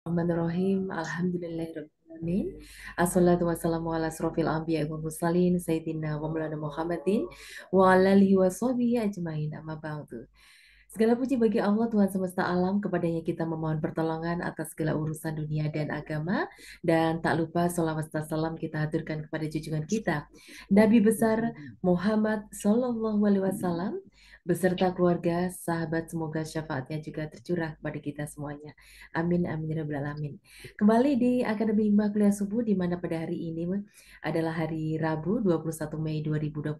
Bismillahirrahmanirrahim. Alhamdulillahirrahmanirrahim. Assalatu wassalamu ala asrofil anbiya wa mursalin Sayyidina wa maulana Muhammadin wa ala alihi wa sahbihi ajmain. Amma ba'du. Segala puji bagi Allah Tuhan semesta alam, kepadanya kita memohon pertolongan atas segala urusan dunia dan agama. Dan tak lupa sholawat serta salam kita haturkan kepada junjungan kita Nabi besar Muhammad Sallallahu Alaihi Wasallam beserta keluarga, sahabat, semoga syafaatnya juga tercurah kepada kita semuanya. Amin, amin, ya rabbal alamin. Kembali di Akademi Hikmah Kuliah Subuh, di mana pada hari ini adalah hari Rabu 21 Mei 2025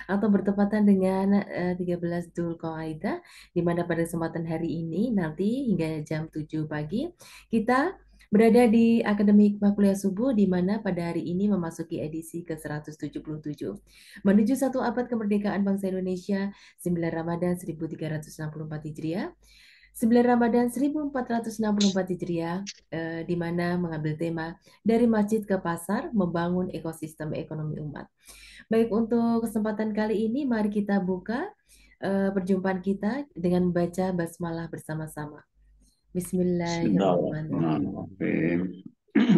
atau bertepatan dengan 13 Dzulqa'dah, di mana pada kesempatan hari ini nanti hingga jam 7 pagi kita berada di Akademi Hikmah Kuliah Subuh, di mana pada hari ini memasuki edisi ke-177 menuju satu abad kemerdekaan bangsa Indonesia, 9 Ramadan 1364 Hijriah, 9 Ramadan 1464 Hijriah, di mana mengambil tema dari masjid ke pasar, membangun ekosistem ekonomi umat. Baik, untuk kesempatan kali ini mari kita buka perjumpaan kita dengan membaca basmalah bersama-sama. Bismillahirrahmanirrahim. Bismillahirrahmanirrahim.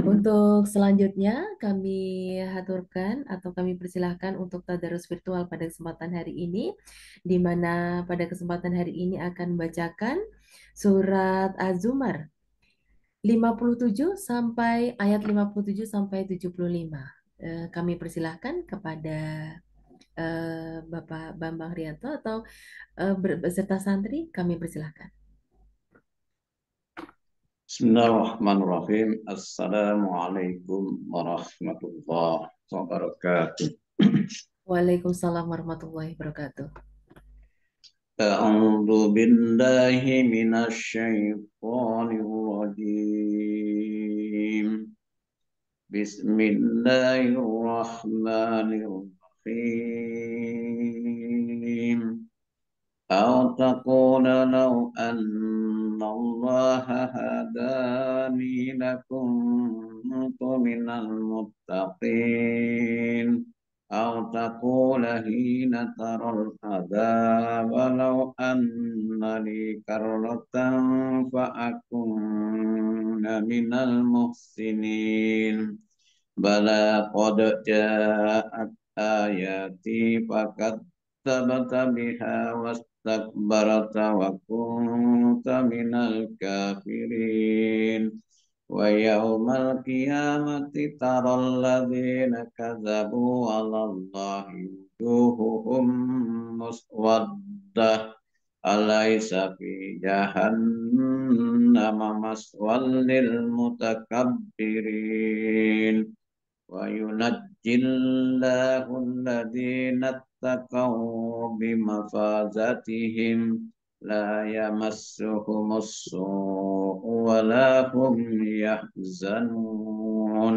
Untuk selanjutnya kami haturkan atau kami persilahkan untuk tadarus virtual pada kesempatan hari ini, di mana pada kesempatan hari ini akan membacakan surat Az-Zumar 57 sampai ayat 57 sampai 75. Kami persilahkan kepada Bapak Bambang Rianto atau beserta santri, kami persilahkan. Bismillahirrahmanirrahim. Assalamualaikum warahmatullahi wabarakatuh. Waalaikumsalam warahmatullahi wabarakatuh. A'udzu billahi minasy syaithanir rajim. Bismillahirrahmanirrahim. أو تقول لو أن الله هداني لكنت من المتقين أو تقول حين ترى العذاب لو أن لي كرة فأكون من المحسنين بلى قد جاءت آياتي فكذبت بها واستكبرت وكنت من الكافرين ويوم القيامة ترى الذين كذبوا على الله وجوههم مسودة أليس في جهنم مثوى للمتكبرين وينجي الله الذين اتقوا بمفازتهم لا يمسهم السوء ولا هم يحزنون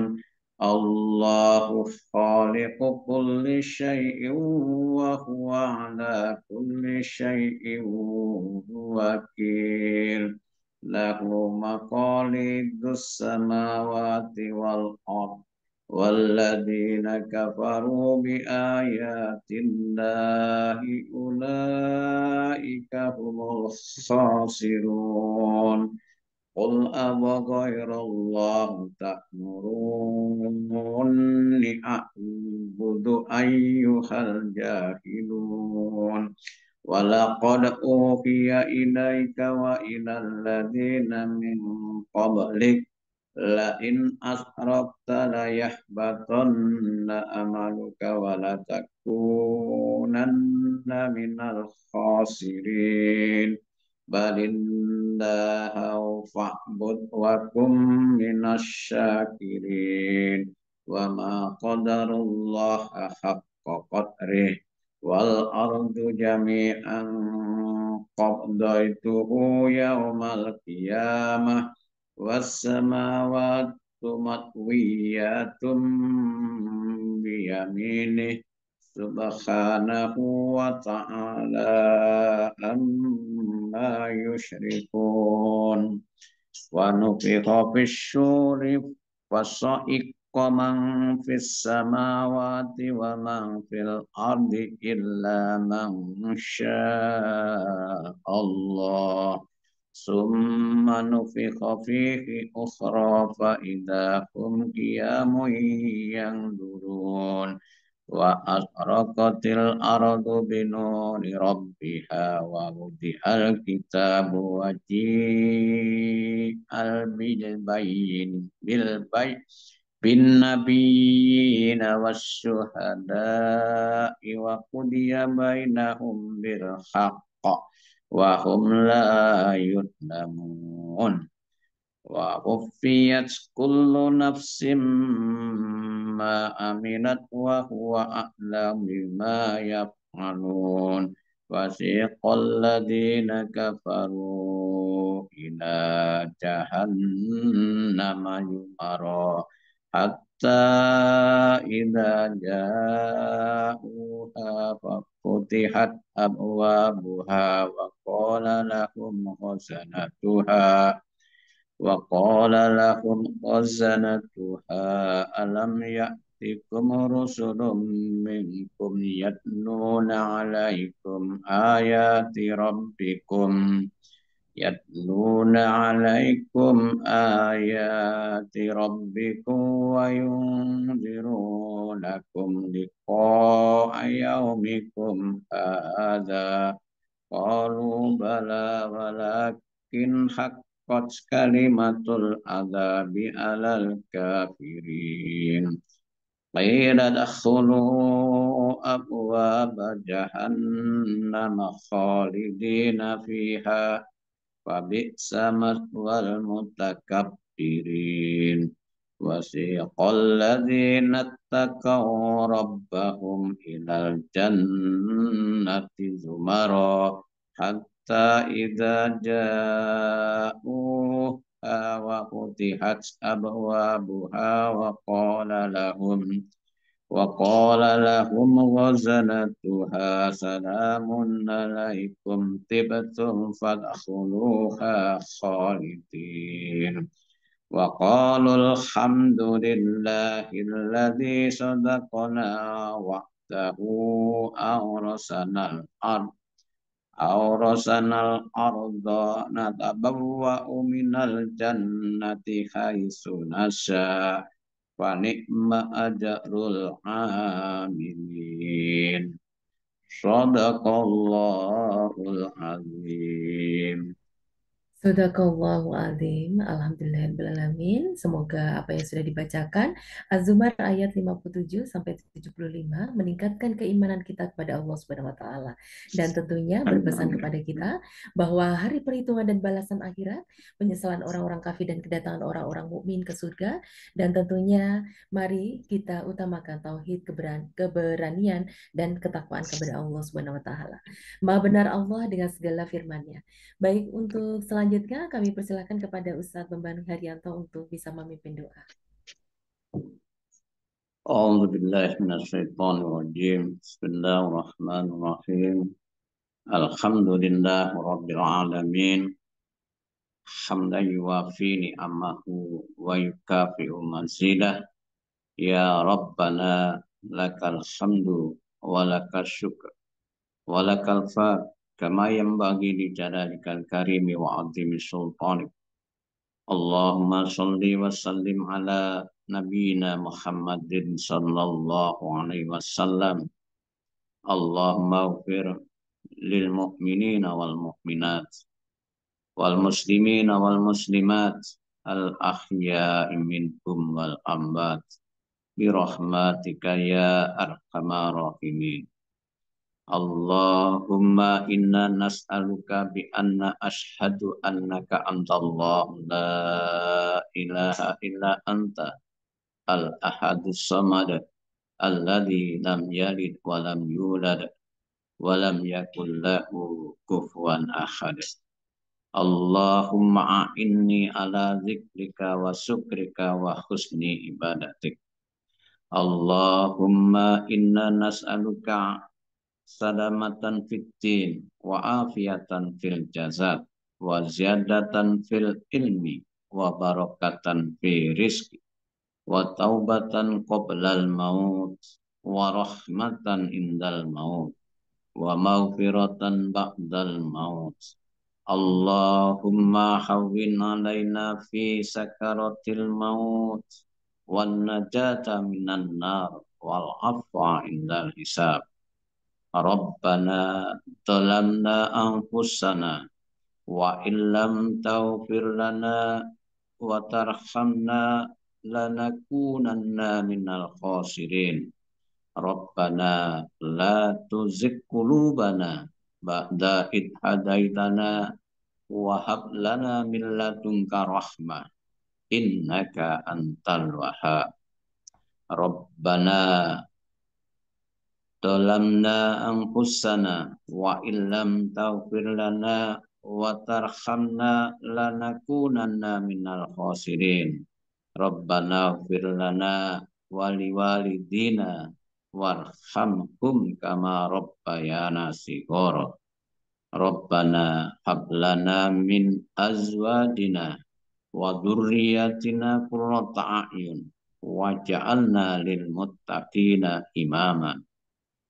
الله خالق كل شيء وهو على كل شيء وكيل له مقاليد السماوات والأرض والذين كفروا بآيات الله أولئك هم الخاسرون قل أبغير الله تأمروني أعبد أيها الجاهلون ولقد أوحي إليك وإلى الذين من قبلك لئن أشركت ليحبطن عملك ولتكونن من الخاسرين بل الله فاعبد وكن من الشاكرين وما قدر الله حق قدره والأرض جميعا قبضته يوم القيامة والسماوات مطويات بيمينه سبحانه وتعالى عما يشركون ونفخ في الشور فصعق من في السماوات ومن في الأرض إلا من شاء الله ثم نفخ فيه أخرى فإذا هم قيام ينظرون وأشرقت الأرض بنور ربها ووضع الكتاب وجيء بالنبيين والشهداء وقضي بينهم بالحق وهم لا يظلمون ووفيت كل نفس ما عملت وهو أعلم بما يفعلون وسيق الذين كفروا إلى جهنم زمرا حتى إذا جاءوها ففتحت أبوابها وقال لهم خزنتها ألم يأتكم رسل منكم يتلون عليكم آيات ربكم وينذرونكم لقاء يومكم هذا قالوا بلى ولكن حقت كلمة العذاب على الكافرين قيل ادخلوا أبواب جهنم خالدين فيها فبئس مثوى المتكبرين وسيق الذين اتقوا ربهم إلى الجنة زمرا حتى إذا جاءوها وفتحت أبوابها وقال لهم غزنتها سلام عليكم طبتم فادخلوها خالدين وقالوا الحمد لله الذي صدقنا وعده أورثنا الأرض نتبوأ من الجنة حيث نشاء فنعم أجر العاملين صدق الله العظيم. Sadaqallahu azim. Alhamdulillahirrahmanirrahim. Semoga apa yang sudah dibacakan Az-Zumar ayat 57 sampai 75 meningkatkan keimanan kita kepada Allah Subhanahu wa taala dan tentunya berpesan kepada kita bahwa hari perhitungan dan balasan akhirat, penyesalan orang-orang kafir dan kedatangan orang-orang mukmin ke surga, dan tentunya mari kita utamakan tauhid, keberanian dan ketakwaan kepada Allah Subhanahu wa taala. Maha benar Allah dengan segala firman-Nya. Baik, untuk selanjutnya kami persilakan kepada Ustadz Bambang Haryanto untuk bisa memimpin doa. أعوذ بالله من الشيطان الرجيم بسم الله الرحمن الرحيم الحمد لله رب العالمين حمدا يوافي نعمه ويكافئ مزيده يا ربنا لك الحمد ولك الشكر ولك الفضل كما ينبغي لجلالك الكريم وعظيم سلطانك اللهم صل وسلم على نبينا محمد صلى الله عليه وسلم اللهم اغفر للمؤمنين والمؤمنات والمسلمين والمسلمات الأحياء منهم والأموات برحمتك يا أرحم الراحمين اللهم إنا نسألك بأن أشهد أنك أنت الله لا إله إلا أنت الأحد الصمد الذي لم يلد ولم يولد ولم يكن له كفوا أحد اللهم أعني على ذكرك وشكرك وحسن عبادتك اللهم إنا نسألك salamatan fid din wa afiatan fil jasad wa ziyadatan fil ilmi wa barakatan fi rizqi wa taubatan qoblal maut wa rahmatan indal maut wa maghfiratan ba'dal maut Allahumma hawwin alaina fi sakaratil maut wan najata minan nar wal afwa indal hisab. Rabbana zalamna anfusana wa illam taghfir lana wa tarhamna lanakunanna minal khasirin. Rabbana la tuzigh qulubana ba'da id hadaitana wa hab lana min ladunka rahmah innaka antal wahhab. Rabbana zalamna anfusana wa illam taghfir lana wa tarhamna lanakunanna minal khasirin. Rabbana ighfir lana wa liwalidina warhamhum kama rabbayana shighara. Rabbana hab lana min azwadina wa dzurriyyatina qurrata a'yun waj'alna lil muttaqina imama.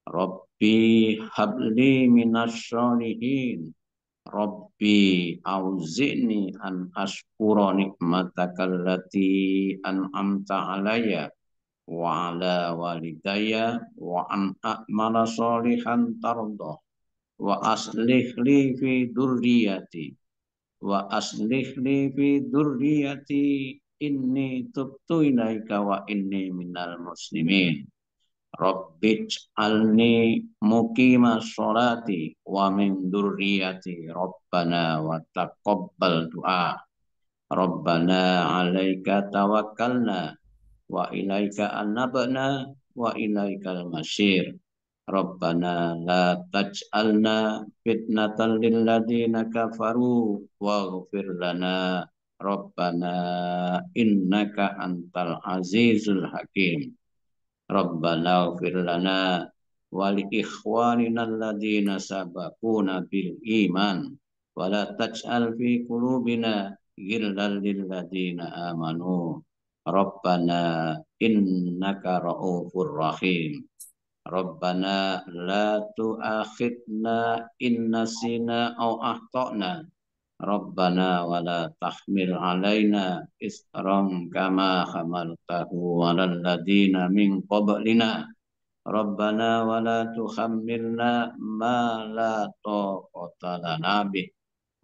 Rabbi habli minasy sholihin. Rabbi auzi'ni an ashkura nikmataka allati an'amta alayya wa ala walidayya wa an a'mala sholihan tardah wa aslih li fi dzurriyyati inni tubtu ilaika wa inni minal muslimin. Rabbij'alni muqima sholati wa min dzurriyyati Rabbana wa taqabbal du'a. Rabbana 'alaika tawakkalna wa ilaika anabna wa ilaikal masir. Rabbana la taj'alna fitnatan lil ladzina kafaru waghfir lana Rabbana innaka antal azizul hakim. Rabbana ighfir lana wa li ikhwanina alladzina sabaquna bil iman wa la taj'al fi qulubina ghillan lil ladzina amanu. Rabbana innaka ra'ufur rahim. Rabbana la tu'akhidna in nasina aw akhtana. Rabbana wa la tahmil alaina isran kama hamaltahu 'alal ladzina min qablina. Rabbana wa la tuhammilna ma la taqata lana bih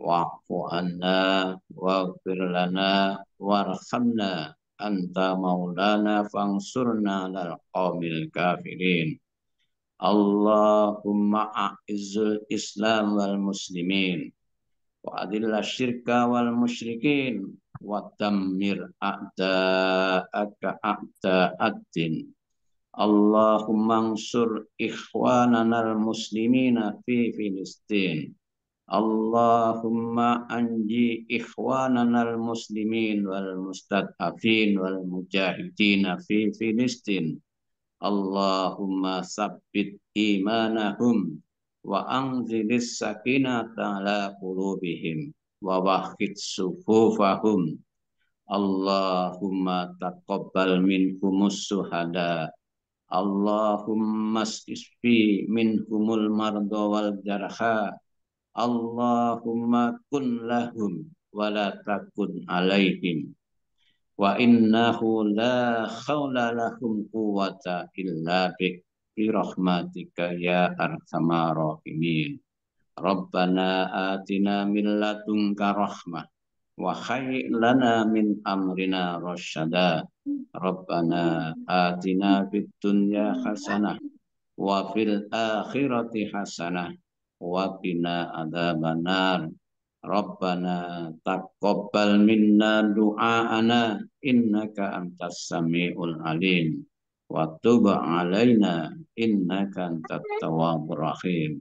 wa'fu anna waghfir lana warhamna anta maulana fansurna 'alal qaumil kafirin. Allahumma a'izzul Islam wal muslimin wa adilla syirka wal musyrikin wa dammir a'da'aka a'da'ad-din. Allahumma ansur ikhwanana al-muslimina fi Filistin. Allahumma anji ikhwanana al-muslimin wal mustad'afin wal mujahidina fi Filistin. Allahumma sabbit imanahum wa anzilis sakinata ala qulubihim wa wahhid sufufahum. Allahumma taqabbal minhumus suhada. Allahumma isfi minhumul marda wal jarha. Allahumma kun lahum wa la takun alaihim. Wa innahu la khawla lahum quwwata illa bik bi rahmatika ya arhamar rahimin. Rabbana atina min ladunka rahmah wa hayyi' lana min amrina rasyada. Rabbana atina fid dunya hasanah wa fil akhirati hasanah wa qina adzabannar. Rabbana taqabbal minna du'aana innaka antas samiul alim wa tub alaina innaka antat tawwabur rahim.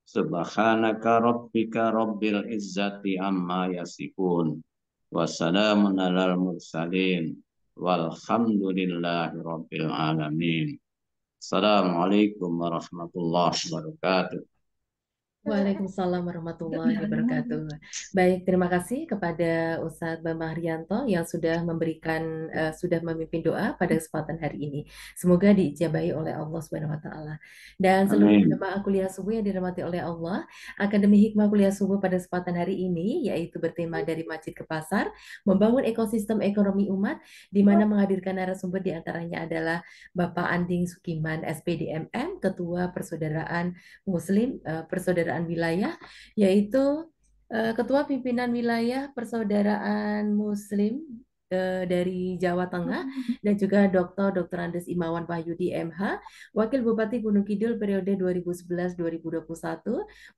Subhanaka rabbika rabbil izzati amma yasifun wa salamun alal mursalin walhamdulillahi rabbil alamin. Assalamualaikum warahmatullahi wabarakatuh. Waalaikumsalam warahmatullahi wabarakatuh. Baik, terima kasih kepada Ustadz Bambang Haryanto yang sudah sudah memimpin doa pada kesempatan hari ini. Semoga diijabahi oleh Allah Subhanahu wa taala. Dan seluruh Amin. jemaah kuliah subuh yang dirahmati oleh Allah, Akademi Hikmah Kuliah Subuh pada kesempatan hari ini yaitu bertema dari Masjid ke Pasar, membangun ekosistem ekonomi umat di mana menghadirkan narasumber di antaranya adalah Bapak Anding Sukiman, SPDMM, Ketua Persaudaraan Muslim Persaudaraan Wilayah, yaitu Ketua Pimpinan Wilayah Persaudaraan Muslim dari Jawa Tengah dan juga Dr. Andes Imawan Wahyudi MH, Wakil Bupati Gunung Kidul periode 2011-2021,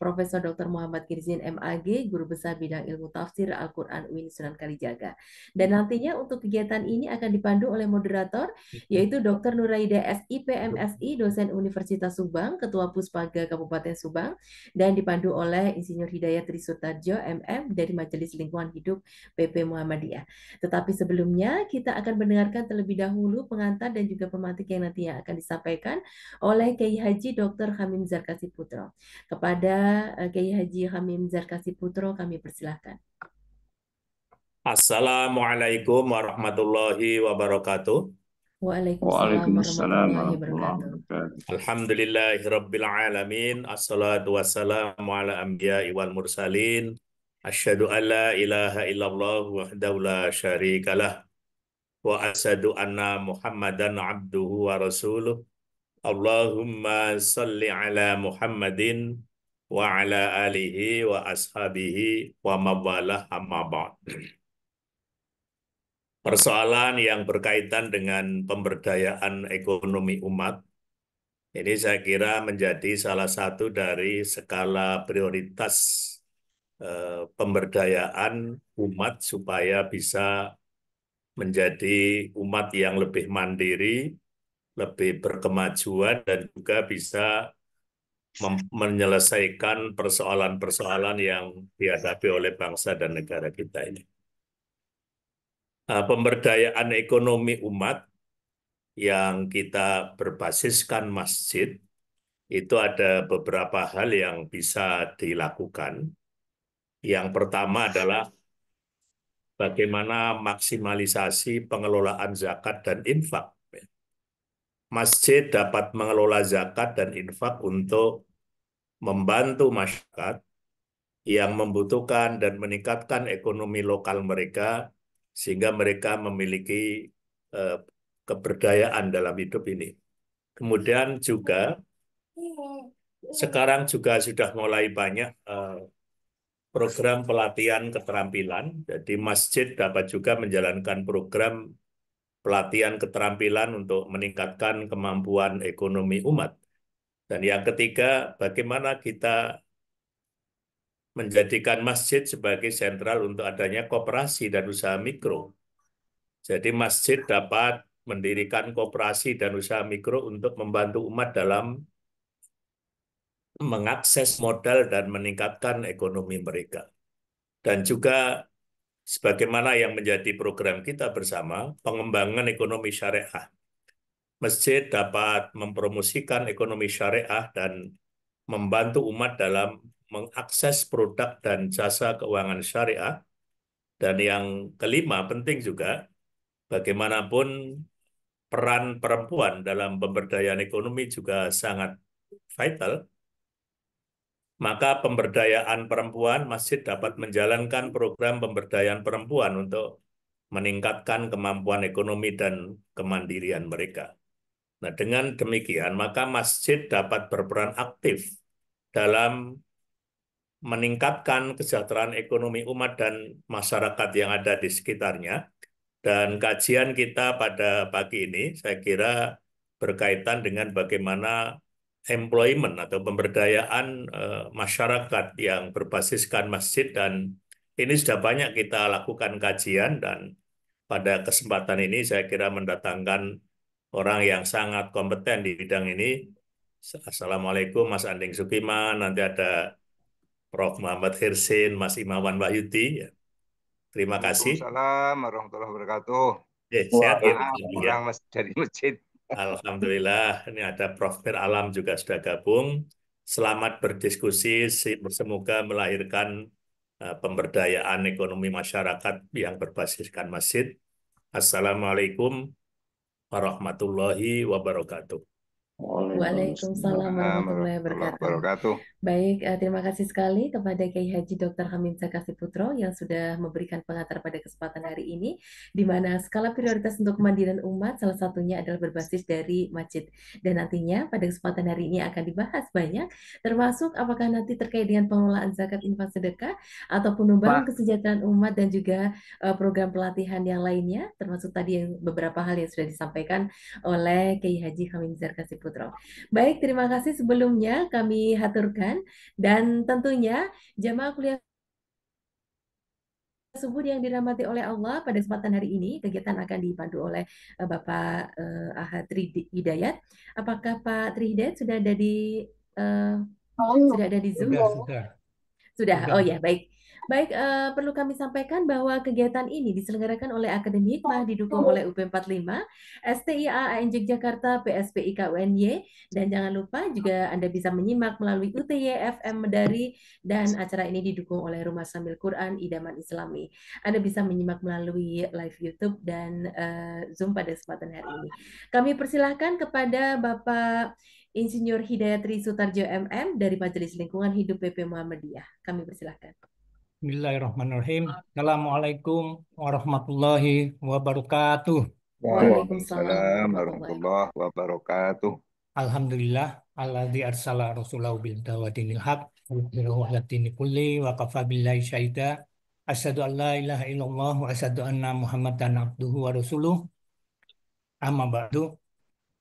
Profesor Dr. Muhammad Kirzin MAG, Guru Besar Bidang Ilmu Tafsir Al-Quran UIN Sunan Kalijaga. Dan nantinya untuk kegiatan ini akan dipandu oleh moderator yaitu Dr. Nuraida SIP MSI, dosen Universitas Subang, Ketua Puspaga Kabupaten Subang, dan dipandu oleh Insinyur Hidayat Trisutarjo MM dari Majelis Lingkungan Hidup PP Muhammadiyah. Tetapi sebelumnya kita akan mendengarkan terlebih dahulu pengantar dan juga pemantik yang nantinya akan disampaikan oleh Kiai Haji Dr. Hamim Zarkasi Putro. Kepada Kiai Haji Hamim Zarkasi Putro kami persilahkan. Assalamualaikum warahmatullahi wabarakatuh. Waalaikumsalam Waalaikumsalam warahmatullahi warahmatullahi wabarakatuh. wabarakatuh. Alhamdulillahirabbil alamin. Assalatu wassalamu ala anbiya'i wal mursalin. Asyhadu an la ilaha illallah wahdahu la syarikalah wa asyhadu anna Muhammadan abduhu wa rasuluh. Allahumma salli ala Muhammadin wa ala alihi wa ashabihi wa mawalah amma ba'd. Persoalan yang berkaitan dengan pemberdayaan ekonomi umat, ini saya kira menjadi salah satu dari skala prioritas pemberdayaan umat supaya bisa menjadi umat yang lebih mandiri, lebih berkemajuan, dan juga bisa menyelesaikan persoalan-persoalan yang dihadapi oleh bangsa dan negara kita ini. Pemberdayaan ekonomi umat yang kita berbasiskan masjid, itu ada beberapa hal yang bisa dilakukan. Yang pertama adalah bagaimana maksimalisasi pengelolaan zakat dan infak. Masjid dapat mengelola zakat dan infak untuk membantu masyarakat yang membutuhkan dan meningkatkan ekonomi lokal mereka, sehingga mereka memiliki keberdayaan dalam hidup ini. Kemudian juga sekarang juga sudah mulai banyak program pelatihan keterampilan. Jadi masjid dapat juga menjalankan program pelatihan keterampilan untuk meningkatkan kemampuan ekonomi umat. Dan yang ketiga, bagaimana kita menjadikan masjid sebagai sentral untuk adanya koperasi dan usaha mikro. Jadi masjid dapat mendirikan koperasi dan usaha mikro untuk membantu umat dalam mengakses modal dan meningkatkan ekonomi mereka. Dan juga sebagaimana yang menjadi program kita bersama, pengembangan ekonomi syariah. Masjid dapat mempromosikan ekonomi syariah dan membantu umat dalam mengakses produk dan jasa keuangan syariah. Dan yang kelima, penting juga, bagaimanapun peran perempuan dalam pemberdayaan ekonomi juga sangat vital. Maka pemberdayaan perempuan, masjid dapat menjalankan program pemberdayaan perempuan untuk meningkatkan kemampuan ekonomi dan kemandirian mereka. Nah, dengan demikian, maka masjid dapat berperan aktif dalam meningkatkan kesejahteraan ekonomi umat dan masyarakat yang ada di sekitarnya. Dan kajian kita pada pagi ini, saya kira berkaitan dengan bagaimana employment atau pemberdayaan masyarakat yang berbasiskan masjid, dan ini sudah banyak kita lakukan kajian, dan pada kesempatan ini saya kira mendatangkan orang yang sangat kompeten di bidang ini. Assalamualaikum Mas Anding Sukiman, nanti ada Prof. Muhammad Hirsin, Mas Imawan Wahyudi. Terima kasih. Waalaikumsalam warahmatullahi wabarakatuh. Sehat ya, Maaf, Alhamdulillah. kurang dari masjid. Alhamdulillah, ini ada Prof. Mir Alam juga sudah gabung. Selamat berdiskusi, semoga melahirkan pemberdayaan ekonomi masyarakat yang berbasiskan masjid. Assalamualaikum warahmatullahi wabarakatuh. Waalaikumsalam warahmatullahi Warahmatullahi wabarakatuh. wabarakatuh. Baik, terima kasih sekali kepada Kiai Haji Dr. Hamim Zakasi Putro yang sudah memberikan pengantar pada kesempatan hari ini, di mana skala prioritas untuk kemandirian umat salah satunya adalah berbasis dari masjid. Dan nantinya pada kesempatan hari ini akan dibahas banyak, termasuk apakah nanti terkait dengan pengelolaan zakat infak sedekah, ataupun membangun kesejahteraan umat dan juga program pelatihan yang lainnya, termasuk tadi yang beberapa hal yang sudah disampaikan oleh Kiai Haji Hamim Zakasi Putro. Baik, terima kasih sebelumnya kami haturkan dan tentunya jamaah kuliah subuh yang dirahmati oleh Allah pada kesempatan hari ini kegiatan akan dipandu oleh Bapak Ahad Hidayat. Apakah Pak Tri Hidayat sudah ada di Zoom? Sudah. Oh ya, baik. Baik, perlu kami sampaikan bahwa kegiatan ini diselenggarakan oleh Akademi Hikmah didukung oleh UP 45, STIA AN Yogyakarta, PSPI KUNY, dan jangan lupa juga Anda bisa menyimak melalui UTY FM Medari dan acara ini didukung oleh Rumah Sambil Quran Idaman Islami. Anda bisa menyimak melalui live YouTube dan Zoom pada kesempatan hari ini. Kami persilahkan kepada Bapak Insinyur Hidayatri Sutarjo MM dari Majelis Lingkungan Hidup PP Muhammadiyah. Kami persilahkan. Bismillahirrahmanirrahim. Assalamualaikum warahmatullahi wabarakatuh. Waalaikumsalam warahmatullahi wabarakatuh. Alhamdulillah, alladzi arsala rasulahu bil huda wa dinil haq wa ala dini kulli wa kafa billahi syahida. Asyhadu an la ilaha illallah wa asyhadu anna Muhammadan abduhu wa rasuluh. Amma ba'du.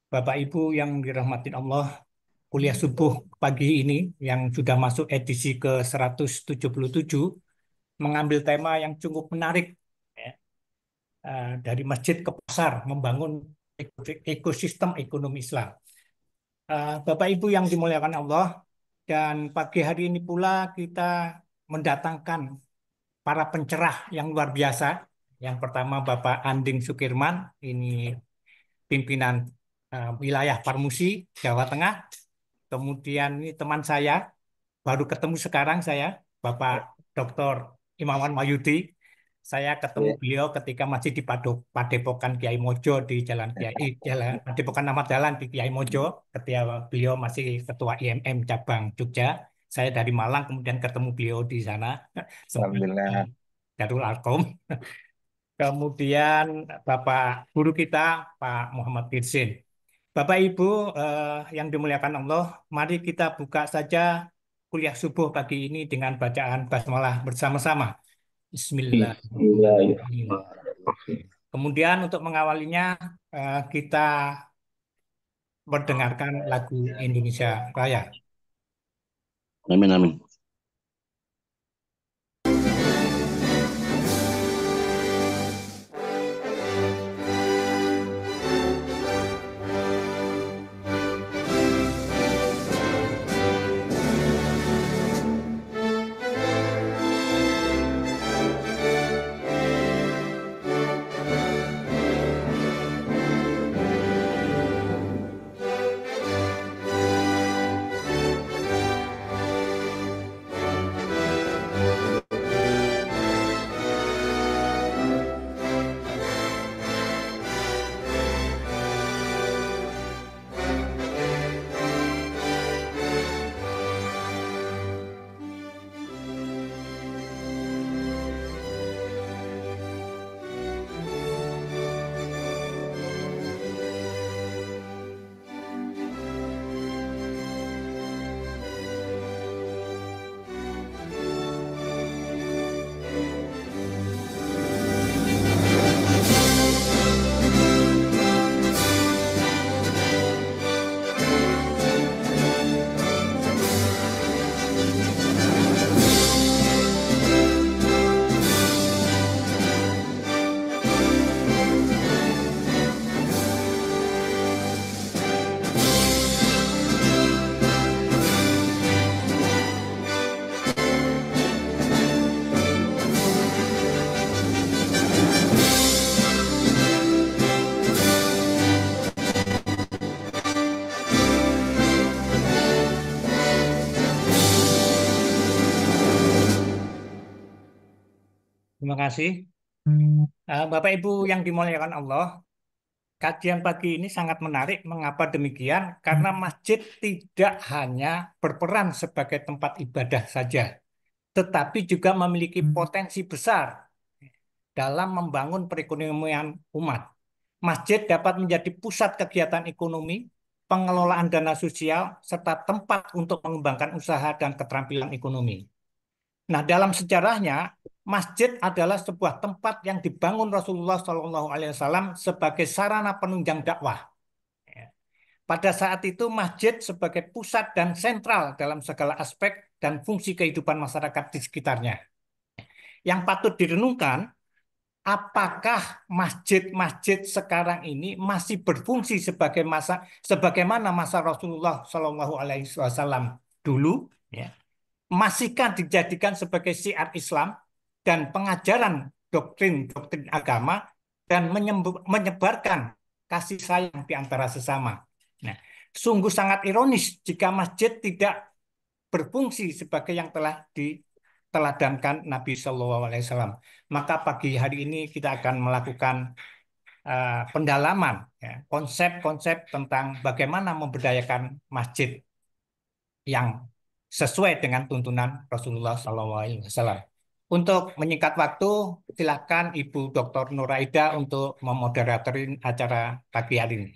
Bapak Ibu yang dirahmati Allah, kuliah subuh pagi ini yang sudah masuk edisi ke 177 mengambil tema yang cukup menarik, ya. Dari masjid ke pasar, membangun ekosistem ekonomi Islam. Bapak Ibu yang dimuliakan Allah, dan pagi hari ini pula kita mendatangkan para pencerah yang luar biasa. Yang pertama Bapak Anding Sukirman, ini pimpinan wilayah Parmusi, Jawa Tengah. Kemudian ini teman saya, baru ketemu sekarang saya, Bapak Dr. Imawan Mayudi. Saya ketemu beliau ketika masih di Padepokan Kiai Mojo di Jalan Padepokan Ahmad Dahlan di Kiai Mojo. Ketika beliau masih Ketua IMM Cabang Jogja. Saya dari Malang, kemudian ketemu beliau di sana. Alhamdulillah. Darul Arkom. Kemudian Bapak guru kita, Pak Muhammad Firsin. Bapak Ibu yang dimuliakan Allah, mari kita buka saja kuliah subuh pagi ini dengan bacaan basmalah bersama-sama. Bismillahirrahmanirrahim. Kemudian untuk mengawalinya kita mendengarkan lagu Indonesia Raya. Amin, amin. Terima kasih. Bapak Ibu yang dimuliakan Allah, kajian pagi ini sangat menarik. Mengapa demikian? Karena masjid tidak hanya berperan sebagai tempat ibadah saja, tetapi juga memiliki potensi besar dalam membangun perekonomian umat. Masjid dapat menjadi pusat kegiatan ekonomi, pengelolaan dana sosial, serta tempat untuk mengembangkan usaha dan keterampilan ekonomi. Nah, dalam sejarahnya, masjid adalah sebuah tempat yang dibangun Rasulullah SAW sebagai sarana penunjang dakwah. Ya. Pada saat itu, masjid sebagai pusat dan sentral dalam segala aspek dan fungsi kehidupan masyarakat di sekitarnya. Yang patut direnungkan, apakah masjid-masjid sekarang ini masih berfungsi sebagaimana masa Rasulullah SAW dulu? Ya. Masihkah dijadikan sebagai syiar Islam dan pengajaran doktrin-doktrin agama dan menyebarkan kasih sayang di antara sesama? Nah, sungguh sangat ironis jika masjid tidak berfungsi sebagai yang telah diteladankan Nabi Shallallahu Alaihi Wasallam. Maka pagi hari ini kita akan melakukan pendalaman, ya, konsep-konsep tentang bagaimana memberdayakan masjid yang sesuai dengan tuntunan Rasulullah SAW. Untuk menyingkat waktu, silakan Ibu Dr. Nuraida untuk memoderatorin acara pagi hari ini.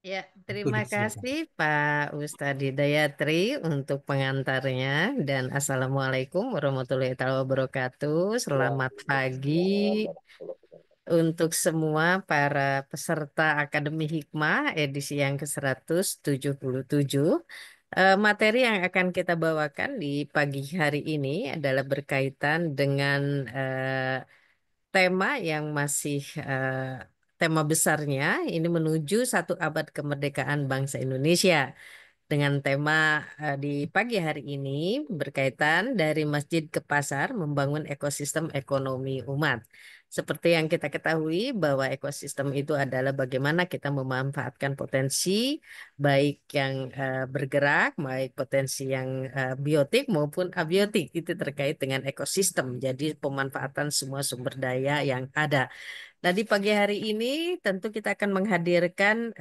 Ya, Itu terima disilakan. kasih Pak Ustadz Hidayatri untuk pengantarnya dan Assalamualaikum warahmatullahi wabarakatuh. Selamat pagi untuk semua para peserta Akademi Hikmah edisi yang ke-177. Materi yang akan kita bawakan di pagi hari ini adalah berkaitan dengan tema yang masih tema besarnya ini menuju 1 abad kemerdekaan bangsa Indonesia dengan tema di pagi hari ini berkaitan dari masjid ke pasar membangun ekosistem ekonomi umat. Seperti yang kita ketahui bahwa ekosistem itu adalah bagaimana kita memanfaatkan potensi baik yang bergerak, baik potensi yang biotik maupun abiotik itu terkait dengan ekosistem. Jadi pemanfaatan semua sumber daya yang ada. Nah, di pagi hari ini tentu kita akan menghadirkan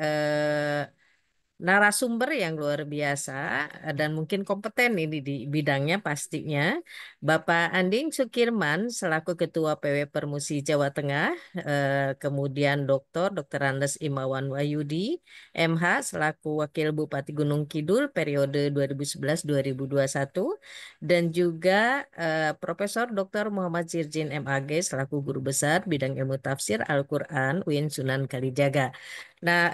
narasumber yang luar biasa dan mungkin kompeten ini di bidangnya pastinya. Bapak Anding Sukirman selaku Ketua PW Permusi Jawa Tengah, kemudian Dr. Andes Imawan Wahyudi, MH selaku Wakil Bupati Gunung Kidul periode 2011-2021 dan juga Profesor Dr. Muhammad Sirjin MAG selaku Guru Besar Bidang Ilmu Tafsir Al-Quran UIN Sunan Kalijaga. Nah,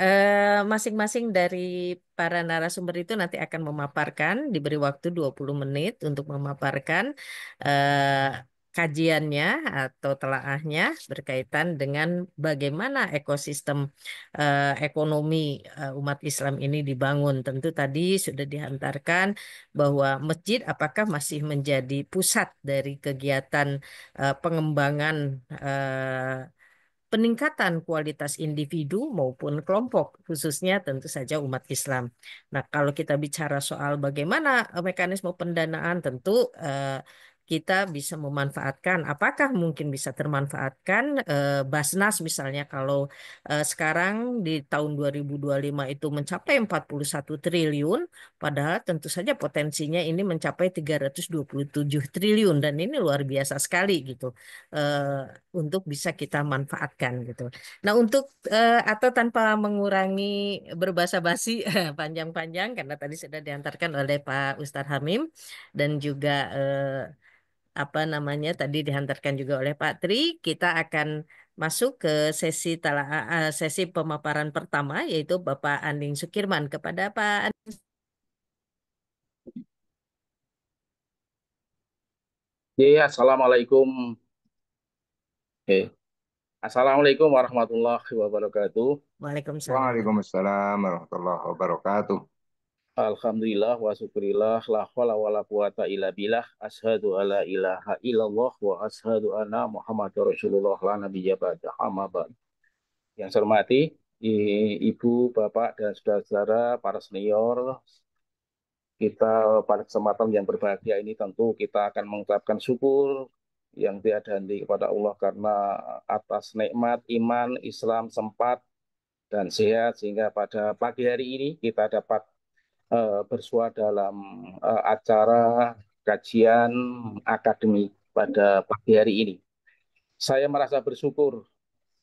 masing-masing dari para narasumber itu nanti akan memaparkan, diberi waktu 20 menit untuk memaparkan kajiannya atau telaahnya berkaitan dengan bagaimana ekosistem ekonomi umat Islam ini dibangun. Tentu tadi sudah dihantarkan bahwa masjid apakah masih menjadi pusat dari kegiatan pengembangan peningkatan kualitas individu maupun kelompok, khususnya tentu saja umat Islam. Nah, kalau kita bicara soal bagaimana mekanisme pendanaan, tentu kita bisa memanfaatkan, apakah mungkin bisa termanfaatkan Basnas misalnya kalau sekarang di tahun 2025 itu mencapai 41 triliun, padahal tentu saja potensinya ini mencapai 327 triliun dan ini luar biasa sekali gitu. Untuk bisa kita manfaatkan gitu. Nah, untuk atau tanpa mengurangi berbahasa basi panjang-panjang karena tadi sudah diantarkan oleh Pak Ustadz Hamim dan juga apa namanya tadi dihantarkan juga oleh Pak Tri, kita akan masuk ke sesi pemaparan pertama yaitu Bapak Anding Sukirman kepada Pak. Ya, assalamualaikum. Assalamualaikum warahmatullahi wabarakatuh. Waalaikumsalam. Waalaikumsalam warahmatullahi wabarakatuh. Alhamdulillah wa syukurillah la haula wala quwata illa billah asyhadu alla ilaha illallah wa asyhadu anna Muhammadar Rasulullah la nabiyya ba'da amma ba'd. Yang saya hormati Ibu, Bapak dan saudara-saudara para senior, kita pada kesempatan yang berbahagia ini tentu kita akan mengucapkan syukur yang tiada henti kepada Allah karena atas nikmat iman Islam sempat dan sehat sehingga pada pagi hari ini kita dapat bersua dalam acara kajian akademik pada pagi hari ini. Saya merasa bersyukur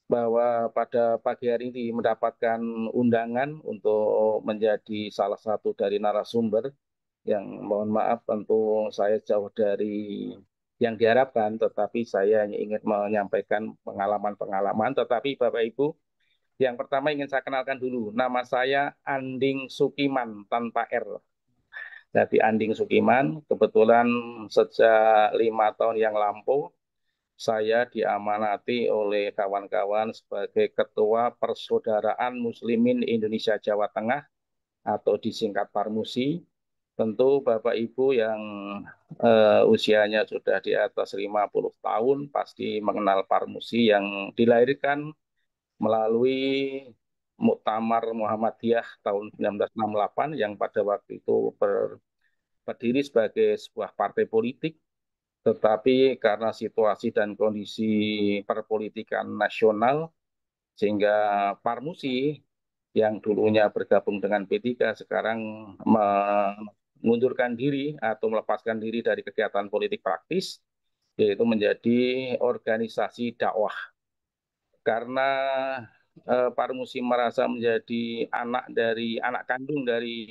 bahwa pada pagi hari ini mendapatkan undangan untuk menjadi salah satu dari narasumber yang mohon maaf tentu saya jauh dari yang diharapkan, tetapi saya hanya ingin menyampaikan pengalaman-pengalaman. Tetapi Bapak Ibu, yang pertama ingin saya kenalkan dulu, nama saya Anding Sukiman tanpa R. Jadi Anding Sukiman, kebetulan sejak 5 tahun yang lampau, saya diamanati oleh kawan-kawan sebagai Ketua Persaudaraan Muslimin Indonesia Jawa Tengah atau disingkat Parmusi. Tentu Bapak Ibu yang usianya sudah di atas 50 tahun pasti mengenal Parmusi yang dilahirkan melalui Muktamar Muhammadiyah tahun 1968 yang pada waktu itu berdiri sebagai sebuah partai politik, tetapi karena situasi dan kondisi perpolitikan nasional sehingga Parmusi yang dulunya bergabung dengan P3 sekarang mengundurkan diri atau melepaskan diri dari kegiatan politik praktis, yaitu menjadi organisasi dakwah. Karena Parmusi merasa menjadi anak kandung dari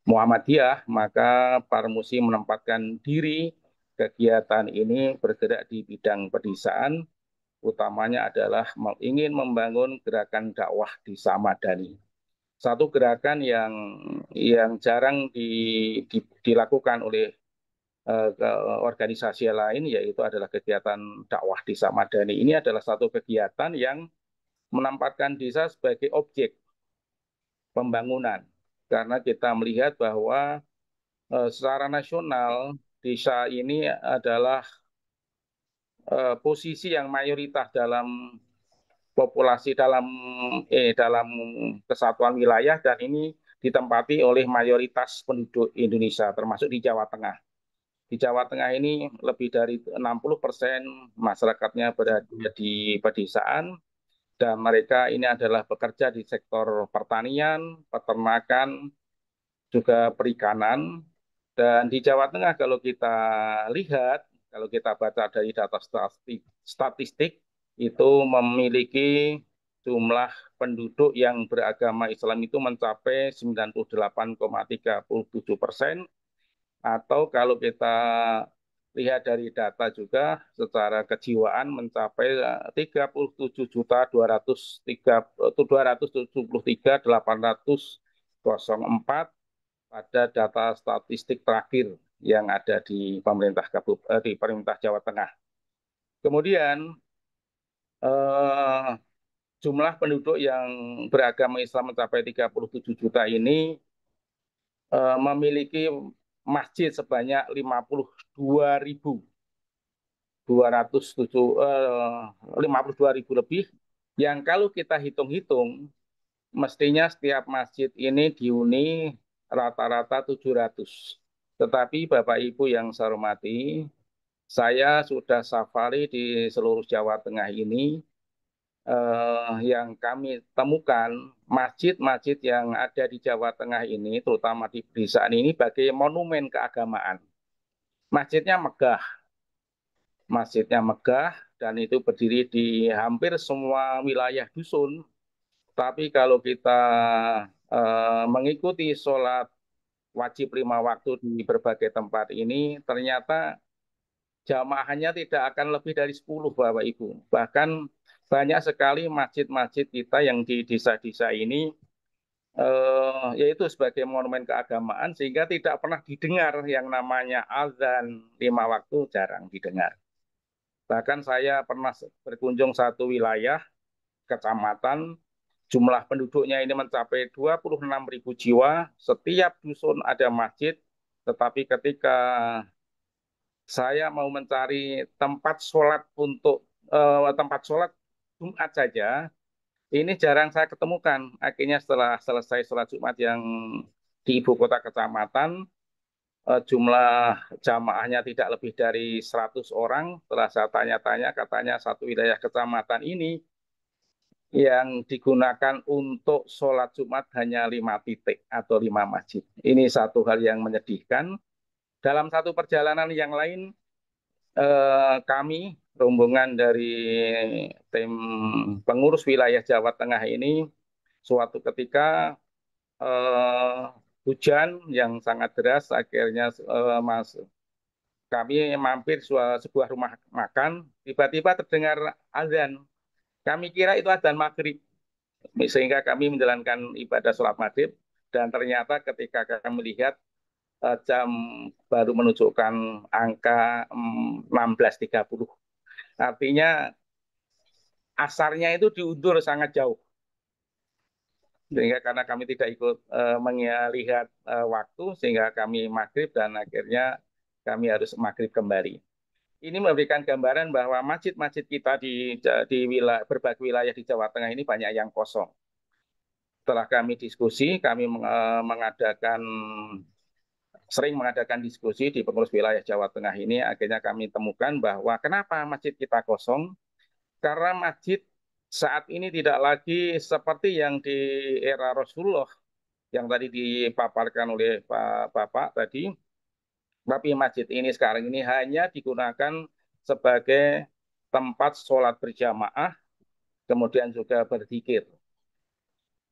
Muhammadiyah, maka Parmusi menempatkan diri kegiatan ini bergerak di bidang pedesaan, utamanya adalah ingin membangun gerakan dakwah di Samadani. Satu gerakan yang jarang dilakukan oleh organisasi lain, yaitu adalah kegiatan dakwah di Samadani. Ini adalah satu kegiatan yang menempatkan desa sebagai objek pembangunan. Karena kita melihat bahwa secara nasional desa ini adalah posisi yang mayoritas dalam populasi dalam kesatuan wilayah, dan ini ditempati oleh mayoritas penduduk Indonesia termasuk di Jawa Tengah. Di Jawa Tengah ini lebih dari 60% masyarakatnya berada di pedesaan dan mereka ini adalah bekerja di sektor pertanian, peternakan, juga perikanan. Dan di Jawa Tengah kalau kita lihat, kalau kita baca dari data statistik, itu memiliki jumlah penduduk yang beragama Islam itu mencapai 98,37%, atau kalau kita lihat dari data juga secara kejiwaan mencapai 37.273.804 pada data statistik terakhir yang ada di pemerintah Jawa Tengah. Kemudian jumlah penduduk yang beragama Islam mencapai 37 juta ini memiliki masjid sebanyak 52.207 lebih, yang kalau kita hitung-hitung mestinya setiap masjid ini dihuni rata-rata 700. Tetapi Bapak Ibu yang saya hormati, saya sudah safari di seluruh Jawa Tengah ini, yang kami temukan masjid-masjid yang ada di Jawa Tengah ini, terutama di pedesaan ini, sebagai monumen keagamaan. Masjidnya megah, dan itu berdiri di hampir semua wilayah dusun. Tapi kalau kita mengikuti sholat wajib 5 waktu di berbagai tempat ini, ternyata jamaahnya tidak akan lebih dari 10, Bapak Ibu. Bahkan banyak sekali masjid-masjid kita yang di desa-desa ini, yaitu sebagai monumen keagamaan, sehingga tidak pernah didengar yang namanya azan 5 waktu, jarang didengar. Bahkan saya pernah berkunjung satu wilayah, kecamatan, jumlah penduduknya ini mencapai 26.000 jiwa, setiap dusun ada masjid, tetapi ketika saya mau mencari tempat sholat Jumat saja, ini jarang saya ketemukan. Akhirnya setelah selesai sholat Jumat yang di ibu kota kecamatan, jumlah jamaahnya tidak lebih dari 100 orang. Setelah saya tanya-tanya, katanya satu wilayah kecamatan ini yang digunakan untuk sholat Jumat hanya 5 titik atau 5 masjid. Ini satu hal yang menyedihkan. Dalam satu perjalanan yang lain, kami, rombongan dari tim pengurus wilayah Jawa Tengah ini, suatu ketika hujan yang sangat deras, akhirnya kami mampir sebuah rumah makan, tiba-tiba terdengar azan. Kami kira itu azan maghrib, sehingga kami menjalankan ibadah sholat maghrib, dan ternyata ketika kami melihat jam baru menunjukkan angka 16.30. Artinya asarnya itu diundur sangat jauh. Sehingga karena kami tidak ikut melihat waktu, sehingga kami maghrib dan akhirnya kami harus maghrib kembali. Ini memberikan gambaran bahwa masjid-masjid kita di berbagai wilayah di Jawa Tengah ini banyak yang kosong. Setelah kami diskusi, kami sering mengadakan diskusi di pengurus wilayah Jawa Tengah ini, akhirnya kami temukan bahwa kenapa masjid kita kosong? Karena masjid saat ini tidak lagi seperti yang di era Rasulullah yang tadi dipaparkan oleh Pak Bapak tadi, tapi masjid ini sekarang ini hanya digunakan sebagai tempat sholat berjamaah, kemudian juga berzikir.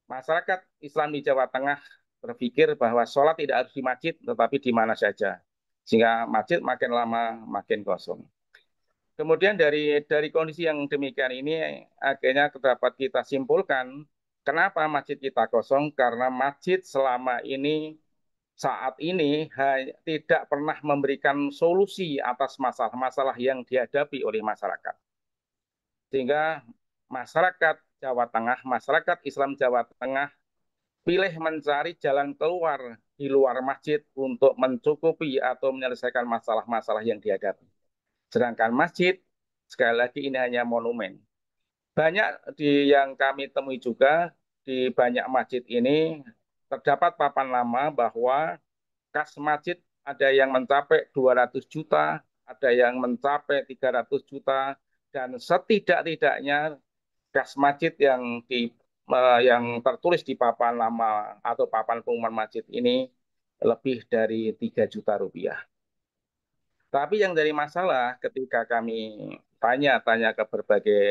Masyarakat Islam di Jawa Tengah berpikir bahwa sholat tidak harus di masjid, tetapi di mana saja. Sehingga masjid makin lama makin kosong. Kemudian dari kondisi yang demikian ini, akhirnya dapat kita simpulkan, kenapa masjid kita kosong? Karena masjid selama ini, saat ini, tidak pernah memberikan solusi atas masalah-masalah yang dihadapi oleh masyarakat. Sehingga masyarakat Jawa Tengah, masyarakat Islam Jawa Tengah, pilih mencari jalan keluar di luar masjid untuk mencukupi atau menyelesaikan masalah-masalah yang dihadapi. Sedangkan masjid, sekali lagi ini hanya monumen. Banyak yang kami temui juga di banyak masjid ini, terdapat papan nama bahwa kas masjid ada yang mencapai 200 juta, ada yang mencapai 300 juta, dan setidak-tidaknya kas masjid yang tertulis di papan nama atau papan pengumuman masjid ini lebih dari 3 juta rupiah. Tapi yang dari masalah ketika kami tanya-tanya ke berbagai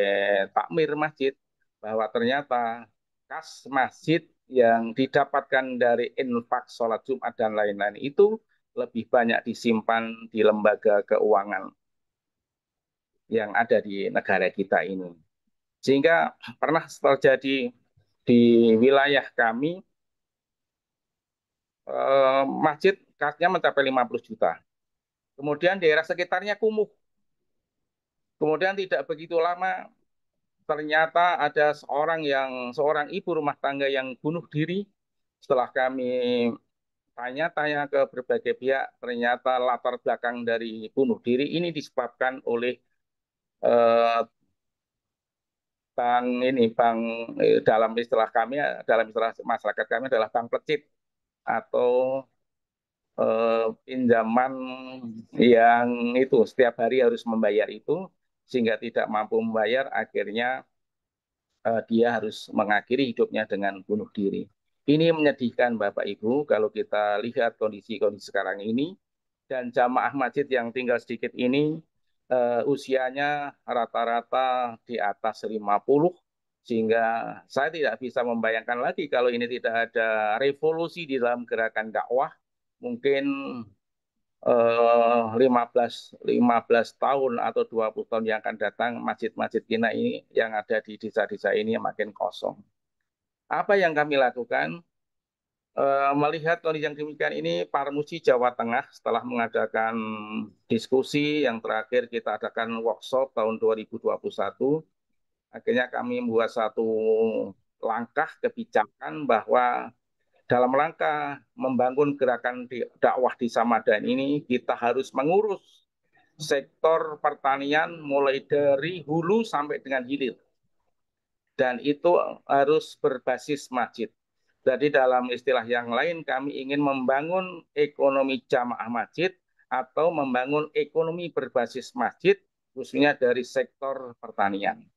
takmir masjid, bahwa ternyata kas masjid yang didapatkan dari infak sholat Jumat dan lain-lain itu lebih banyak disimpan di lembaga keuangan yang ada di negara kita ini. Sehingga pernah terjadi di wilayah kami, masjid kasnya mencapai 50 juta. Kemudian daerah sekitarnya kumuh. Kemudian tidak begitu lama, ternyata ada seorang ibu rumah tangga yang bunuh diri. Setelah kami tanya-tanya ke berbagai pihak, ternyata latar belakang dari bunuh diri ini disebabkan oleh dalam istilah kami, dalam istilah masyarakat kami adalah bank plecit atau pinjaman yang itu setiap hari harus membayar itu, sehingga tidak mampu membayar, akhirnya dia harus mengakhiri hidupnya dengan bunuh diri. Ini menyedihkan Bapak Ibu kalau kita lihat kondisi-kondisi sekarang ini, dan jamaah masjid yang tinggal sedikit ini usianya rata-rata di atas 50, sehingga saya tidak bisa membayangkan lagi kalau ini tidak ada revolusi di dalam gerakan dakwah, mungkin 15 tahun atau 20 tahun yang akan datang, masjid-masjid kita ini yang ada di desa-desa ini makin kosong. Apa yang kami lakukan? Melihat kondisi yang demikian ini, Parmusi Jawa Tengah setelah mengadakan diskusi yang terakhir, kita adakan workshop tahun 2021, akhirnya kami membuat satu langkah kebijakan bahwa dalam rangka membangun gerakan dakwah di Samadan ini, kita harus mengurus sektor pertanian mulai dari hulu sampai dengan hilir. Dan itu harus berbasis masjid. Jadi dalam istilah yang lain kami ingin membangun ekonomi jamaah masjid atau membangun ekonomi berbasis masjid khususnya dari sektor pertanian.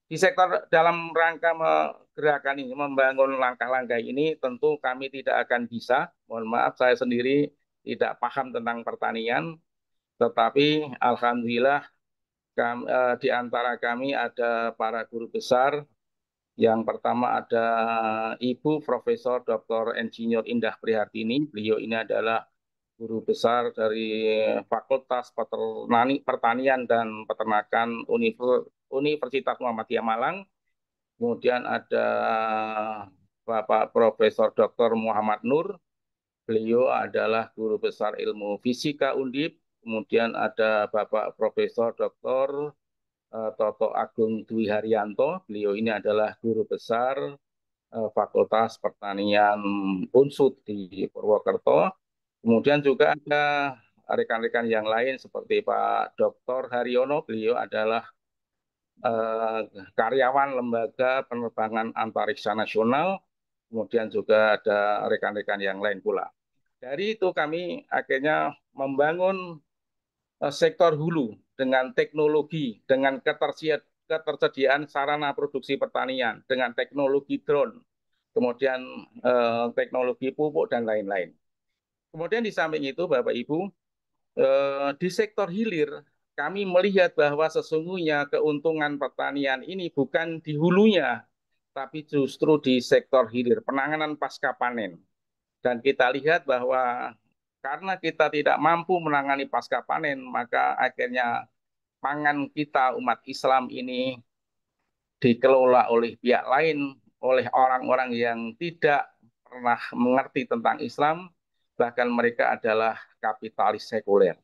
Di sektor dalam rangka gerakan ini, membangun langkah-langkah ini tentu kami tidak akan bisa, mohon maaf saya sendiri tidak paham tentang pertanian, tetapi alhamdulillah di antara kami ada para guru besar. Yang pertama ada Ibu Profesor Dr. Insinyur Indah Prihartini. Beliau ini adalah guru besar dari Fakultas Pertanian dan Peternakan Universitas Muhammadiyah Malang. Kemudian ada Bapak Profesor Dr. Muhammad Nur. Beliau adalah guru besar ilmu fisika Undip. Kemudian ada Bapak Profesor Dr. Toto Agung Dwi Haryanto. Beliau ini adalah guru besar Fakultas Pertanian Unsud di Purwokerto. Kemudian juga ada rekan-rekan yang lain seperti Pak Dr. Haryono. Beliau adalah karyawan Lembaga Penerbangan Antariksa Nasional. Kemudian juga ada rekan-rekan yang lain pula. Dari itu kami akhirnya membangun sektor hulu dengan teknologi, dengan ketersediaan sarana produksi pertanian, dengan teknologi drone, kemudian teknologi pupuk dan lain-lain. Kemudian di samping itu Bapak Ibu, di sektor hilir kami melihat bahwa sesungguhnya keuntungan pertanian ini bukan di hulunya, tapi justru di sektor hilir, penanganan pasca panen. Dan kita lihat bahwa karena kita tidak mampu menangani pasca panen, maka akhirnya pangan kita umat Islam ini dikelola oleh pihak lain, oleh orang-orang yang tidak pernah mengerti tentang Islam, bahkan mereka adalah kapitalis sekuler.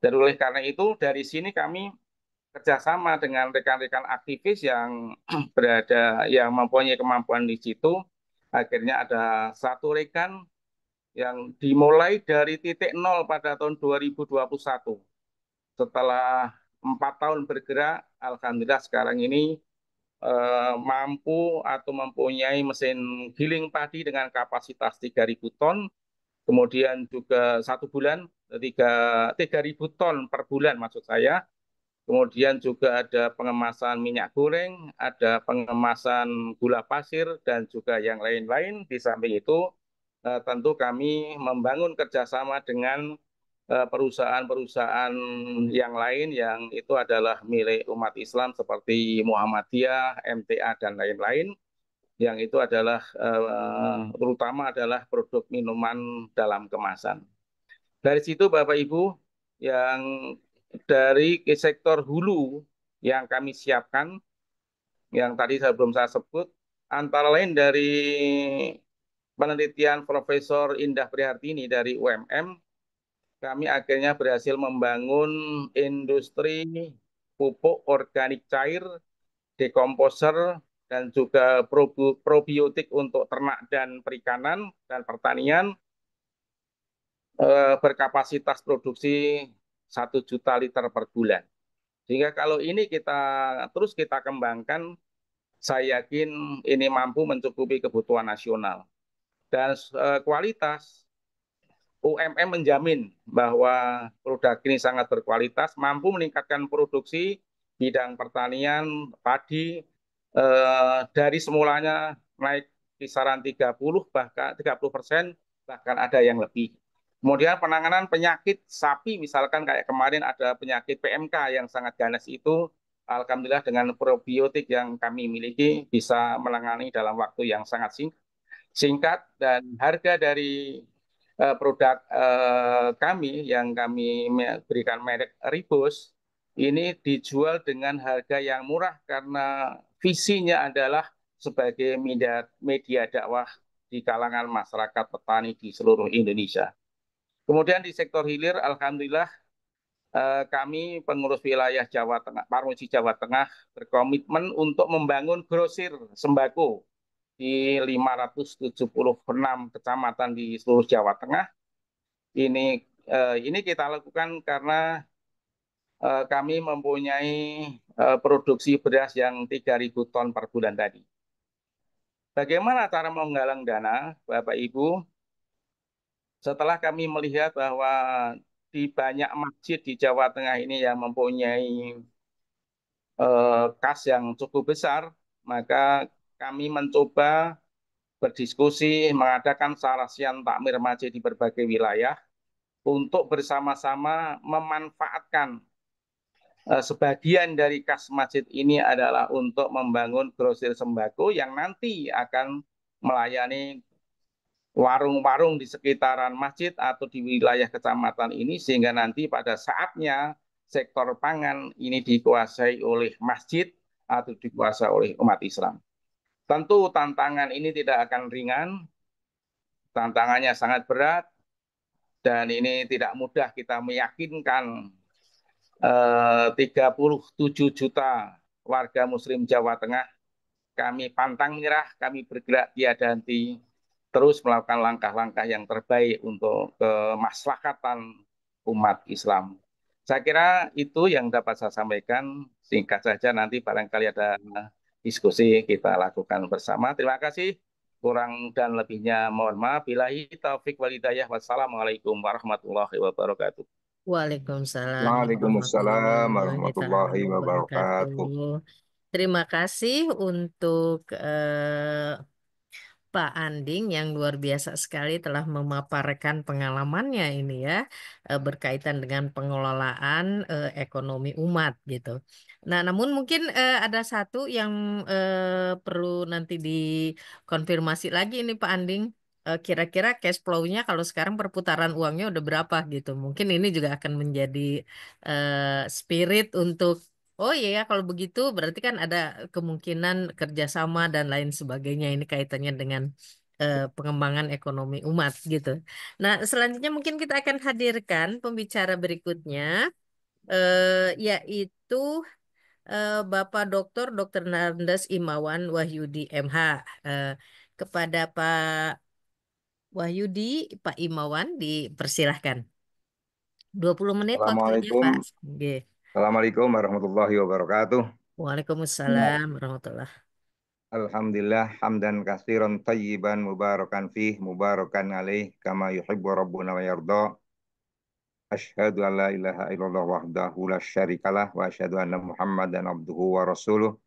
Dan oleh karena itu, dari sini kami kerjasama dengan rekan-rekan aktivis yang berada, yang mempunyai kemampuan di situ. Akhirnya ada satu rekan yang dimulai dari titik nol pada tahun 2021. Setelah 4 tahun bergerak, alhamdulillah sekarang ini mampu atau mempunyai mesin giling padi dengan kapasitas 3.000 ton, kemudian juga 1 bulan 3.000 ton per bulan maksud saya. Kemudian juga ada pengemasan minyak goreng, ada pengemasan gula pasir, dan juga yang lain-lain. Di samping itu, tentu kami membangun kerjasama dengan perusahaan-perusahaan yang lain yang itu adalah milik umat Islam seperti Muhammadiyah, MTA, dan lain-lain. Yang itu adalah terutama adalah produk minuman dalam kemasan. Dari situ Bapak Ibu, yang dari sektor hulu yang kami siapkan, yang tadi belum saya sebut, antara lain dari penelitian Profesor Indah Prihartini dari UMM, kami akhirnya berhasil membangun industri pupuk organik cair, dekomposer, dan juga probiotik untuk ternak dan perikanan dan pertanian berkapasitas produksi 1 juta liter per bulan. Sehingga kalau ini terus kita kembangkan, saya yakin ini mampu mencukupi kebutuhan nasional. Dan kualitas UMM menjamin bahwa produk ini sangat berkualitas, mampu meningkatkan produksi bidang pertanian, padi, dari semulanya naik kisaran 30%, bahkan ada yang lebih. Kemudian penanganan penyakit sapi, misalkan kayak kemarin ada penyakit PMK yang sangat ganas itu, alhamdulillah dengan probiotik yang kami miliki bisa menangani dalam waktu yang sangat singkat, dan harga dari produk kami yang kami berikan merek Ribos ini dijual dengan harga yang murah karena visinya adalah sebagai media dakwah di kalangan masyarakat petani di seluruh Indonesia. Kemudian di sektor hilir, alhamdulillah kami pengurus wilayah Jawa Tengah, Parmusi Jawa Tengah berkomitmen untuk membangun grosir sembako di 576 kecamatan di seluruh Jawa Tengah. Ini kita lakukan karena kami mempunyai produksi beras yang 3.000 ton per bulan tadi. Bagaimana cara menggalang dana, Bapak Ibu? Setelah kami melihat bahwa di banyak masjid di Jawa Tengah ini yang mempunyai kas yang cukup besar, maka kami mencoba berdiskusi, mengadakan sarasian takmir masjid di berbagai wilayah untuk bersama-sama memanfaatkan sebagian dari kas masjid ini adalah untuk membangun grosir sembako yang nanti akan melayani warung-warung di sekitaran masjid atau di wilayah kecamatan ini, sehingga nanti pada saatnya sektor pangan ini dikuasai oleh masjid atau dikuasai oleh umat Islam. Tentu tantangan ini tidak akan ringan, tantangannya sangat berat, dan ini tidak mudah kita meyakinkan 37 juta warga Muslim Jawa Tengah. Kami pantang menyerah, kami bergerak tiada henti, terus melakukan langkah-langkah yang terbaik untuk kemaslahatan umat Islam. Saya kira itu yang dapat saya sampaikan. Singkat saja, nanti barangkali ada diskusi kita lakukan bersama. Terima kasih. Kurang dan lebihnya mohon maaf. Billahi taufik wal hidayah. Wassalamualaikum warahmatullahi wabarakatuh. Waalaikumsalam Waalaikumsalam warahmatullahi taala warahmatullahi wabarakatuh. wabarakatuh. Terima kasih untuk Pak Anding yang luar biasa sekali telah memaparkan pengalamannya ini ya, berkaitan dengan pengelolaan ekonomi umat gitu. Nah, namun mungkin ada satu yang perlu nanti dikonfirmasi lagi ini Pak Anding. Kira-kira cash flow-nya kalau sekarang perputaran uangnya udah berapa gitu. Mungkin ini juga akan menjadi spirit untuk oh iya ya, kalau begitu berarti kan ada kemungkinan kerjasama dan lain sebagainya. Ini kaitannya dengan pengembangan ekonomi umat gitu. Nah, selanjutnya mungkin kita akan hadirkan pembicara berikutnya, yaitu Bapak Dr. Nandes Imawan Wahyudi MH. Eh, kepada Pak Wahyudi, Pak Imawan dipersilahkan. 20 menit waktunya, Assalamualaikum. Pak. Oke. Assalamualaikum warahmatullahi wabarakatuh. Waalaikumsalam warahmatullahi. Alhamdulillah hamdan katsiran tayyiban mubarakan fih mubarakan alaih kama yuhibbu rabbuna wa yarda. Asyhadu an la ilaha illallah wahdahu la syarikalah wa asyhadu anna Muhammadan abduhu wa rasuluh.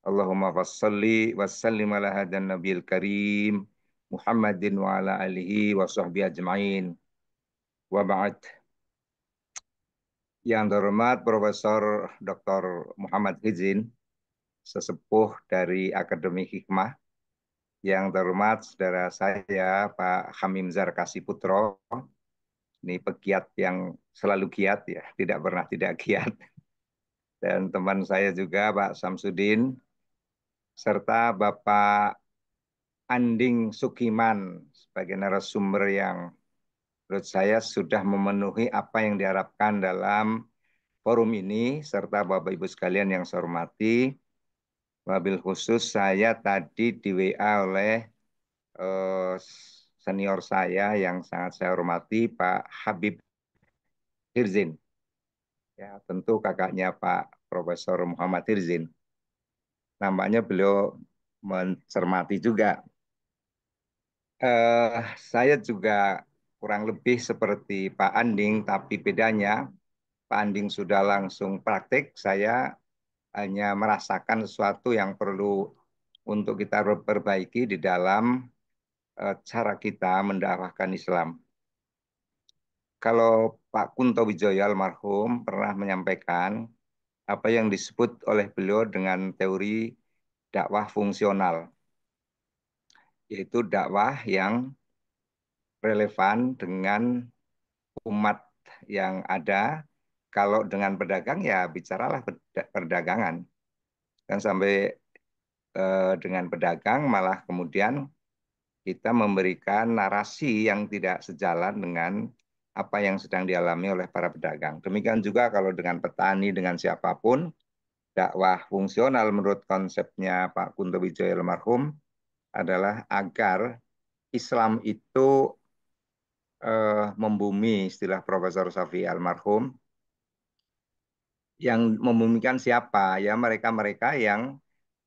Allahumma fassalli wa sallim ala hadan nabiyil karim Muhammadin wa ala alihi wa sahbihi ajma'in. Wa ba'd. Yang terhormat Profesor Dr. Muhammad Hizin, sesepuh dari Akademi Hikmah. Yang terhormat saudara saya Pak Hamim Zarkasi Putro, ini pegiat yang selalu giat ya, tidak pernah tidak giat. Dan teman saya juga Pak Samsudin, serta Bapak Anding Sukiman sebagai narasumber yang menurut saya sudah memenuhi apa yang diharapkan dalam forum ini, serta Bapak Ibu sekalian yang saya hormati. Wabil khusus saya tadi di WA oleh senior saya yang sangat saya hormati, Pak Habib Hirzin. Ya, tentu kakaknya Pak Profesor Muhammad Hirzin. Nampaknya beliau mencermati juga. Saya juga kurang lebih seperti Pak Anding, tapi bedanya Pak Anding sudah langsung praktik, saya hanya merasakan sesuatu yang perlu untuk kita perbaiki di dalam cara kita mendakwahkan Islam. Kalau Pak Kunto Wijoyo almarhum pernah menyampaikan apa yang disebut oleh beliau dengan teori dakwah fungsional, yaitu dakwah yang relevan dengan umat yang ada. Kalau dengan pedagang ya bicaralah perdagangan. Dan sampai dengan pedagang malah kemudian kita memberikan narasi yang tidak sejalan dengan apa yang sedang dialami oleh para pedagang. Demikian juga kalau dengan petani, dengan siapapun, dakwah fungsional menurut konsepnya Pak Kunto Wijoyo almarhum adalah agar Islam itu membumi, istilah Profesor Safi almarhum, yang membumikan siapa? Ya mereka-mereka yang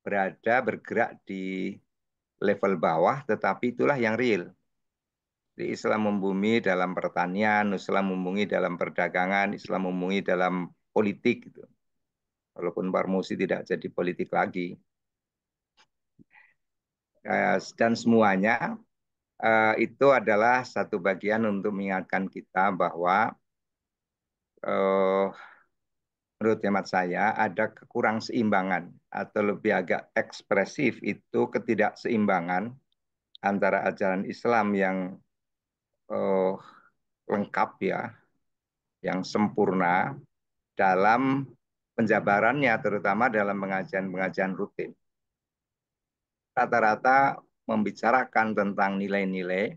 bergerak di level bawah, tetapi itulah yang real. Di Islam membumi dalam pertanian, Islam membumi dalam perdagangan, Islam membumi dalam politik gitu. Walaupun Parmusi tidak jadi politik lagi. Dan semuanya itu adalah satu bagian untuk mengingatkan kita bahwa menurut hemat saya ada kekurangseimbangan atau lebih agak ekspresif itu ketidakseimbangan antara ajaran Islam yang lengkap ya, yang sempurna dalam penjabarannya, terutama dalam pengajian-pengajian rutin. Rata-rata membicarakan tentang nilai-nilai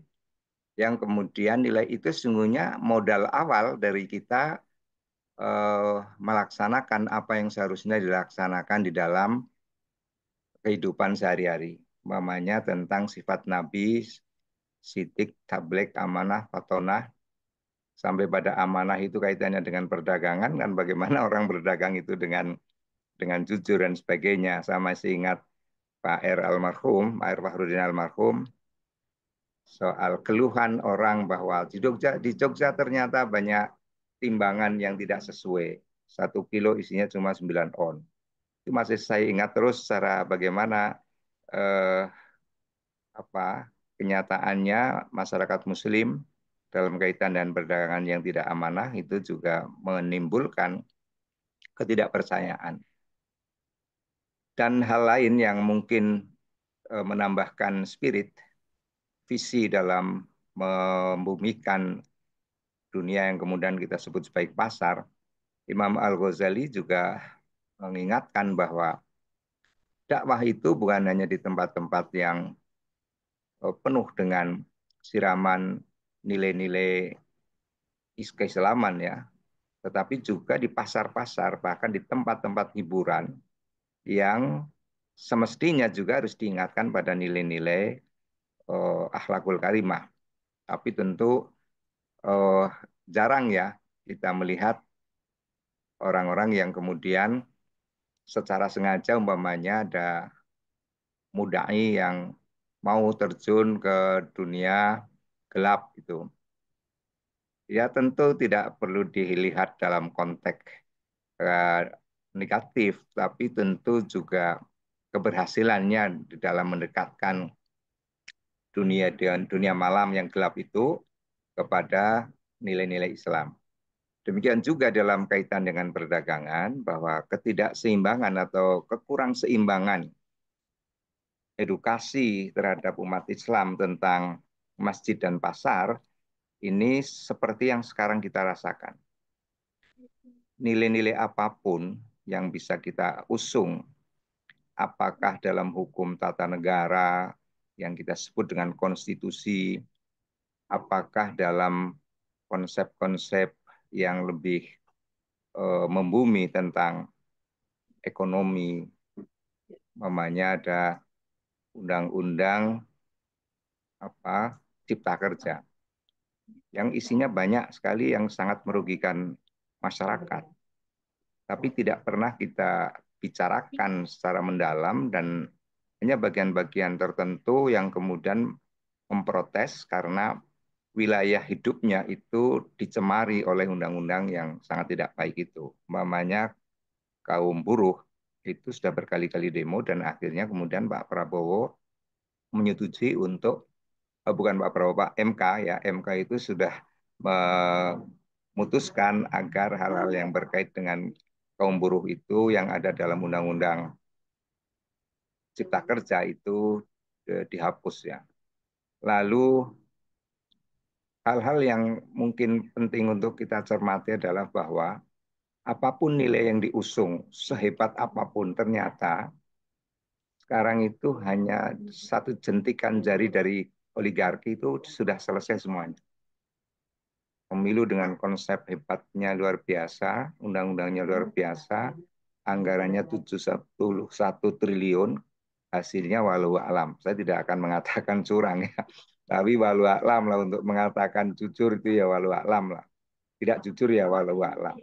yang kemudian nilai itu sesungguhnya modal awal dari kita melaksanakan apa yang seharusnya dilaksanakan di dalam kehidupan sehari-hari. Umpamanya tentang sifat Nabi, sidik, tabligh, amanah, fatonah, sampai pada amanah itu kaitannya dengan perdagangan, kan bagaimana orang berdagang itu dengan jujur dan sebagainya. Saya masih ingat Pak R. almarhum, Pak R. Fahrudin almarhum, soal keluhan orang bahwa di Jogja ternyata banyak timbangan yang tidak sesuai. 1 kilo isinya cuma 9 on. Itu masih saya ingat terus secara bagaimana kenyataannya masyarakat Muslim dalam kaitan dengan perdagangan yang tidak amanah itu juga menimbulkan ketidakpercayaan. Dan hal lain yang mungkin menambahkan spirit, visi dalam membumikan dunia yang kemudian kita sebut sebagai pasar, Imam Al-Ghazali juga mengingatkan bahwa dakwah itu bukan hanya di tempat-tempat yang penuh dengan siraman nilai-nilai keislaman ya, tetapi juga di pasar-pasar, bahkan di tempat-tempat hiburan yang semestinya juga harus diingatkan pada nilai-nilai akhlakul karimah. Tapi tentu jarang ya kita melihat orang-orang yang kemudian secara sengaja umpamanya ada mudai yang mau terjun ke dunia gelap itu. Ya tentu tidak perlu dilihat dalam konteks negatif, tapi tentu juga keberhasilannya di dalam mendekatkan dunia dengan dunia malam yang gelap itu kepada nilai-nilai Islam. Demikian juga dalam kaitan dengan perdagangan, bahwa ketidakseimbangan atau kekurangseimbangan edukasi terhadap umat Islam tentang masjid dan pasar, ini seperti yang sekarang kita rasakan. Nilai-nilai apapun yang bisa kita usung, apakah dalam hukum tata negara yang kita sebut dengan konstitusi, apakah dalam konsep-konsep yang lebih membumi tentang ekonomi, namanya ada undang-undang cipta kerja yang isinya banyak sekali yang sangat merugikan masyarakat, tapi tidak pernah kita bicarakan secara mendalam dan hanya bagian-bagian tertentu yang kemudian memprotes karena wilayah hidupnya itu dicemari oleh undang-undang yang sangat tidak baik itu. Umpamanya kaum buruh itu sudah berkali-kali demo dan akhirnya kemudian Pak Prabowo menyetujui untuk bukan Pak Prabowo, Pak MK ya, MK itu sudah memutuskan agar hal-hal yang berkait dengan kaum buruh itu yang ada dalam undang-undang cipta kerja itu dihapus ya. Lalu hal-hal yang mungkin penting untuk kita cermati adalah bahwa apapun nilai yang diusung, sehebat apapun ternyata sekarang itu hanya satu jentikan jari dari oligarki itu sudah selesai semuanya. Pemilu dengan konsep hebatnya luar biasa, undang-undangnya luar biasa, anggarannya 71 triliun, hasilnya walau alam. Saya tidak akan mengatakan curang ya, tapi walau alam lah, untuk mengatakan jujur itu ya walau alam lah. Tidak jujur ya walau alam.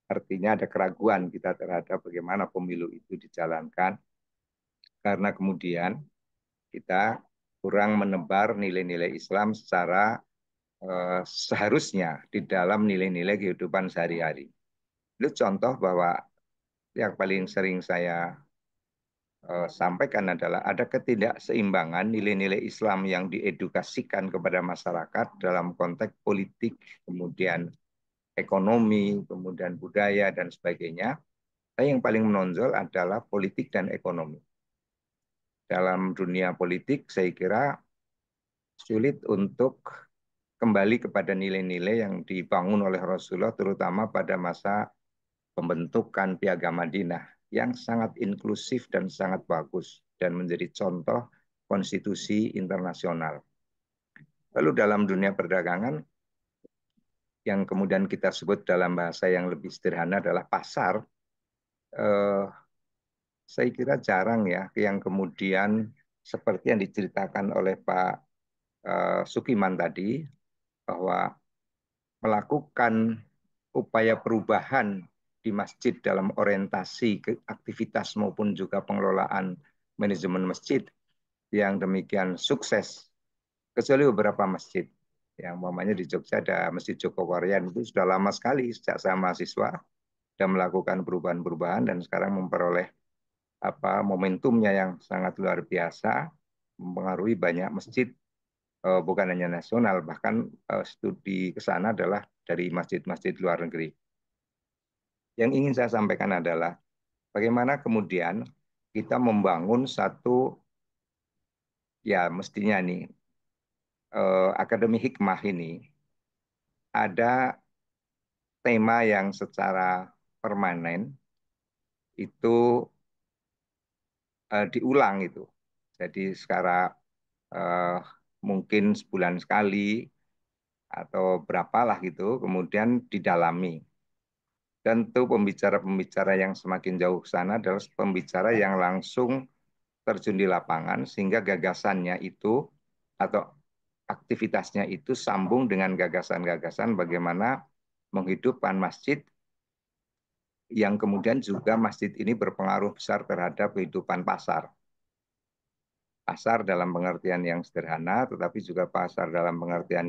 Artinya ada keraguan kita terhadap bagaimana pemilu itu dijalankan, karena kemudian Kita kurang menebar nilai-nilai Islam secara seharusnya di dalam nilai-nilai kehidupan sehari-hari. Itu contoh bahwa yang paling sering saya sampaikan adalah ada ketidakseimbangan nilai-nilai Islam yang diedukasikan kepada masyarakat dalam konteks politik, kemudian ekonomi, kemudian budaya, dan sebagainya. Tapi yang paling menonjol adalah politik dan ekonomi. Dalam dunia politik, saya kira sulit untuk kembali kepada nilai-nilai yang dibangun oleh Rasulullah, terutama pada masa pembentukan Piagam Madinah yang sangat inklusif dan sangat bagus dan menjadi contoh konstitusi internasional. Lalu dalam dunia perdagangan, yang kemudian kita sebut dalam bahasa yang lebih sederhana adalah pasar, saya kira jarang ya yang kemudian seperti yang diceritakan oleh Pak Sukiman tadi, bahwa melakukan upaya perubahan di masjid dalam orientasi ke aktivitas maupun juga pengelolaan manajemen masjid yang demikian sukses, kecuali beberapa masjid. Yang umpamanya di Jogja ada Masjid Jogowarian, itu sudah lama sekali sejak saya mahasiswa dan melakukan perubahan-perubahan dan sekarang memperoleh momentumnya yang sangat luar biasa, mempengaruhi banyak masjid, bukan hanya nasional, bahkan studi ke sana adalah dari masjid-masjid luar negeri. Yang ingin saya sampaikan adalah bagaimana kemudian kita membangun satu, ya mestinya nih, Akademi Hikmah ini ada tema yang secara permanen itu diulang itu. Jadi sekarang mungkin sebulan sekali atau berapalah gitu, kemudian didalami. Tentu pembicara-pembicara yang semakin jauh ke sana adalah pembicara yang langsung terjun di lapangan sehingga gagasannya itu atau aktivitasnya itu sambung dengan gagasan-gagasan bagaimana menghidupkan masjid yang kemudian juga masjid ini berpengaruh besar terhadap kehidupan pasar. Pasar dalam pengertian yang sederhana, tetapi juga pasar dalam pengertian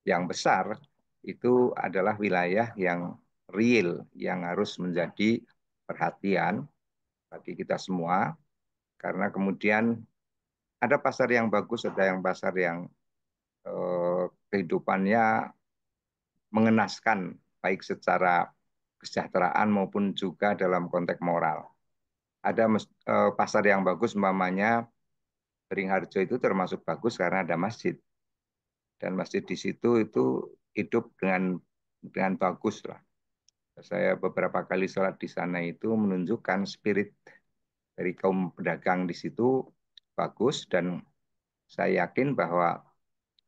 yang besar, itu adalah wilayah yang real, yang harus menjadi perhatian bagi kita semua, karena kemudian ada pasar yang bagus, ada yang pasar yang kehidupannya mengenaskan, baik secara kesejahteraan maupun juga dalam konteks moral. Ada pasar yang bagus, umpamanya Beringharjo itu termasuk bagus karena ada masjid. Dan masjid di situ itu hidup dengan bagus lah. Saya beberapa kali sholat di sana itu menunjukkan spirit dari kaum pedagang di situ bagus, dan saya yakin bahwa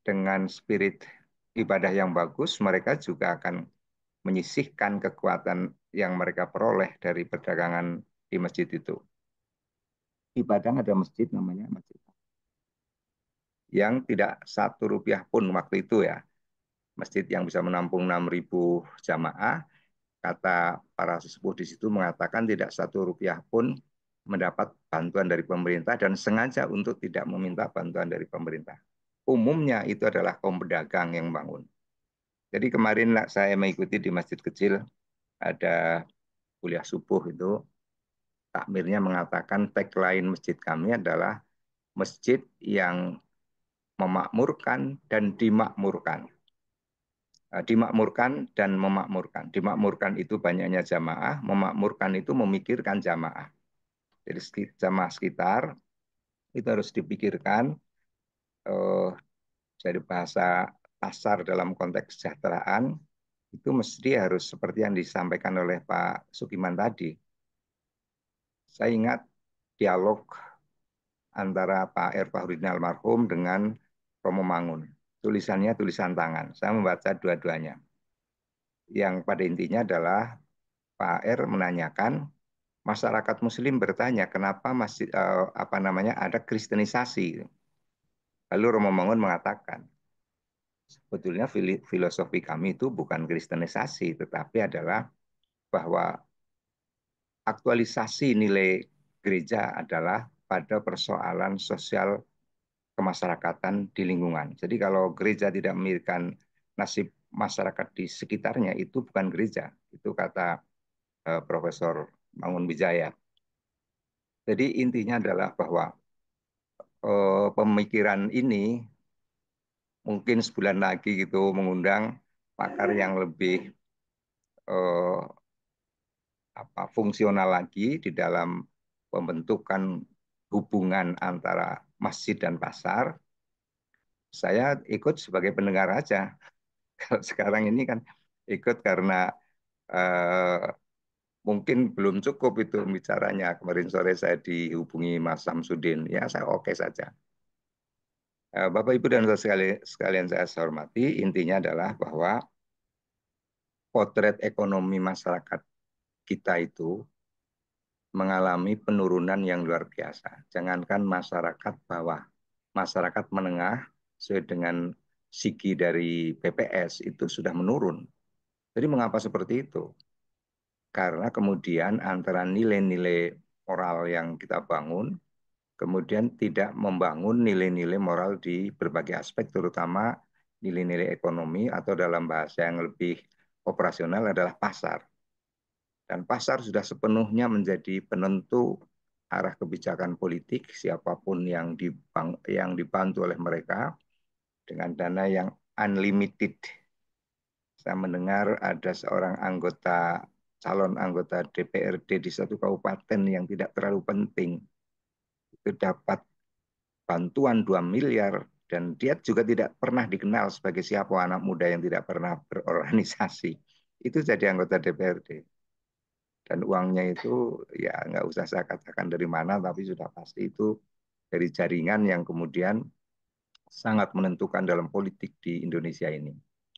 dengan spirit ibadah yang bagus, mereka juga akan menyisihkan kekuatan yang mereka peroleh dari perdagangan di masjid itu. Di Padang ada masjid namanya Masjid yang tidak Rp1 pun waktu itu ya. Masjid yang bisa menampung 6.000 jamaah, kata para sesepuh di situ mengatakan tidak Rp1 pun mendapat bantuan dari pemerintah dan sengaja untuk tidak meminta bantuan dari pemerintah. Umumnya itu adalah kaum pedagang yang bangun. Jadi kemarin saya mengikuti di masjid kecil, ada kuliah subuh itu, takmirnya mengatakan tagline masjid kami adalah masjid yang memakmurkan dan dimakmurkan. Dimakmurkan dan memakmurkan. Dimakmurkan itu banyaknya jamaah, memakmurkan itu memikirkan jamaah. Jadi jamaah sekitar itu harus dipikirkan dari bahasa pasar dalam konteks kesejahteraan, itu mesti harus seperti yang disampaikan oleh Pak Sukiman tadi. Saya ingat dialog antara Pak R. Fahrudin almarhum dengan Romo Mangun. Tulisannya tulisan tangan. Saya membaca dua-duanya. Yang pada intinya adalah Pak R. menanyakan, masyarakat Muslim bertanya kenapa masih ada kristenisasi. Lalu Romo Mangun mengatakan, sebetulnya filosofi kami itu bukan kristenisasi, tetapi adalah bahwa aktualisasi nilai gereja adalah pada persoalan sosial kemasyarakatan di lingkungan. Jadi kalau gereja tidak memikirkan nasib masyarakat di sekitarnya, itu bukan gereja. Itu kata Profesor Mangunwijaya. Jadi intinya adalah bahwa pemikiran ini mungkin sebulan lagi gitu mengundang pakar yang lebih fungsional lagi di dalam pembentukan hubungan antara masjid dan pasar. Saya ikut sebagai pendengar aja. Kalau sekarang ini kan ikut karena mungkin belum cukup itu bicaranya. Kemarin sore saya dihubungi Mas Samsudin. Ya, saya oke saja. Bapak, Ibu, dan saudara sekalian saya hormati, intinya adalah bahwa potret ekonomi masyarakat kita itu mengalami penurunan yang luar biasa. Jangankan masyarakat bawah, masyarakat menengah sesuai dengan sigi dari BPS itu sudah menurun. Jadi mengapa seperti itu? Karena kemudian antara nilai-nilai moral yang kita bangun, kemudian tidak membangun nilai-nilai moral di berbagai aspek, terutama nilai-nilai ekonomi atau dalam bahasa yang lebih operasional adalah pasar. Dan pasar sudah sepenuhnya menjadi penentu arah kebijakan politik siapapun yang dibantu oleh mereka dengan dana yang unlimited. Saya mendengar ada seorang calon anggota DPRD di satu kabupaten yang tidak terlalu penting itu dapat bantuan 2 miliar dan dia juga tidak pernah dikenal sebagai siapa anak muda yang tidak pernah berorganisasi. Itu jadi anggota DPRD. Dan uangnya itu ya nggak usah saya katakan dari mana, tapi sudah pasti itu dari jaringan yang kemudian sangat menentukan dalam politik di Indonesia ini.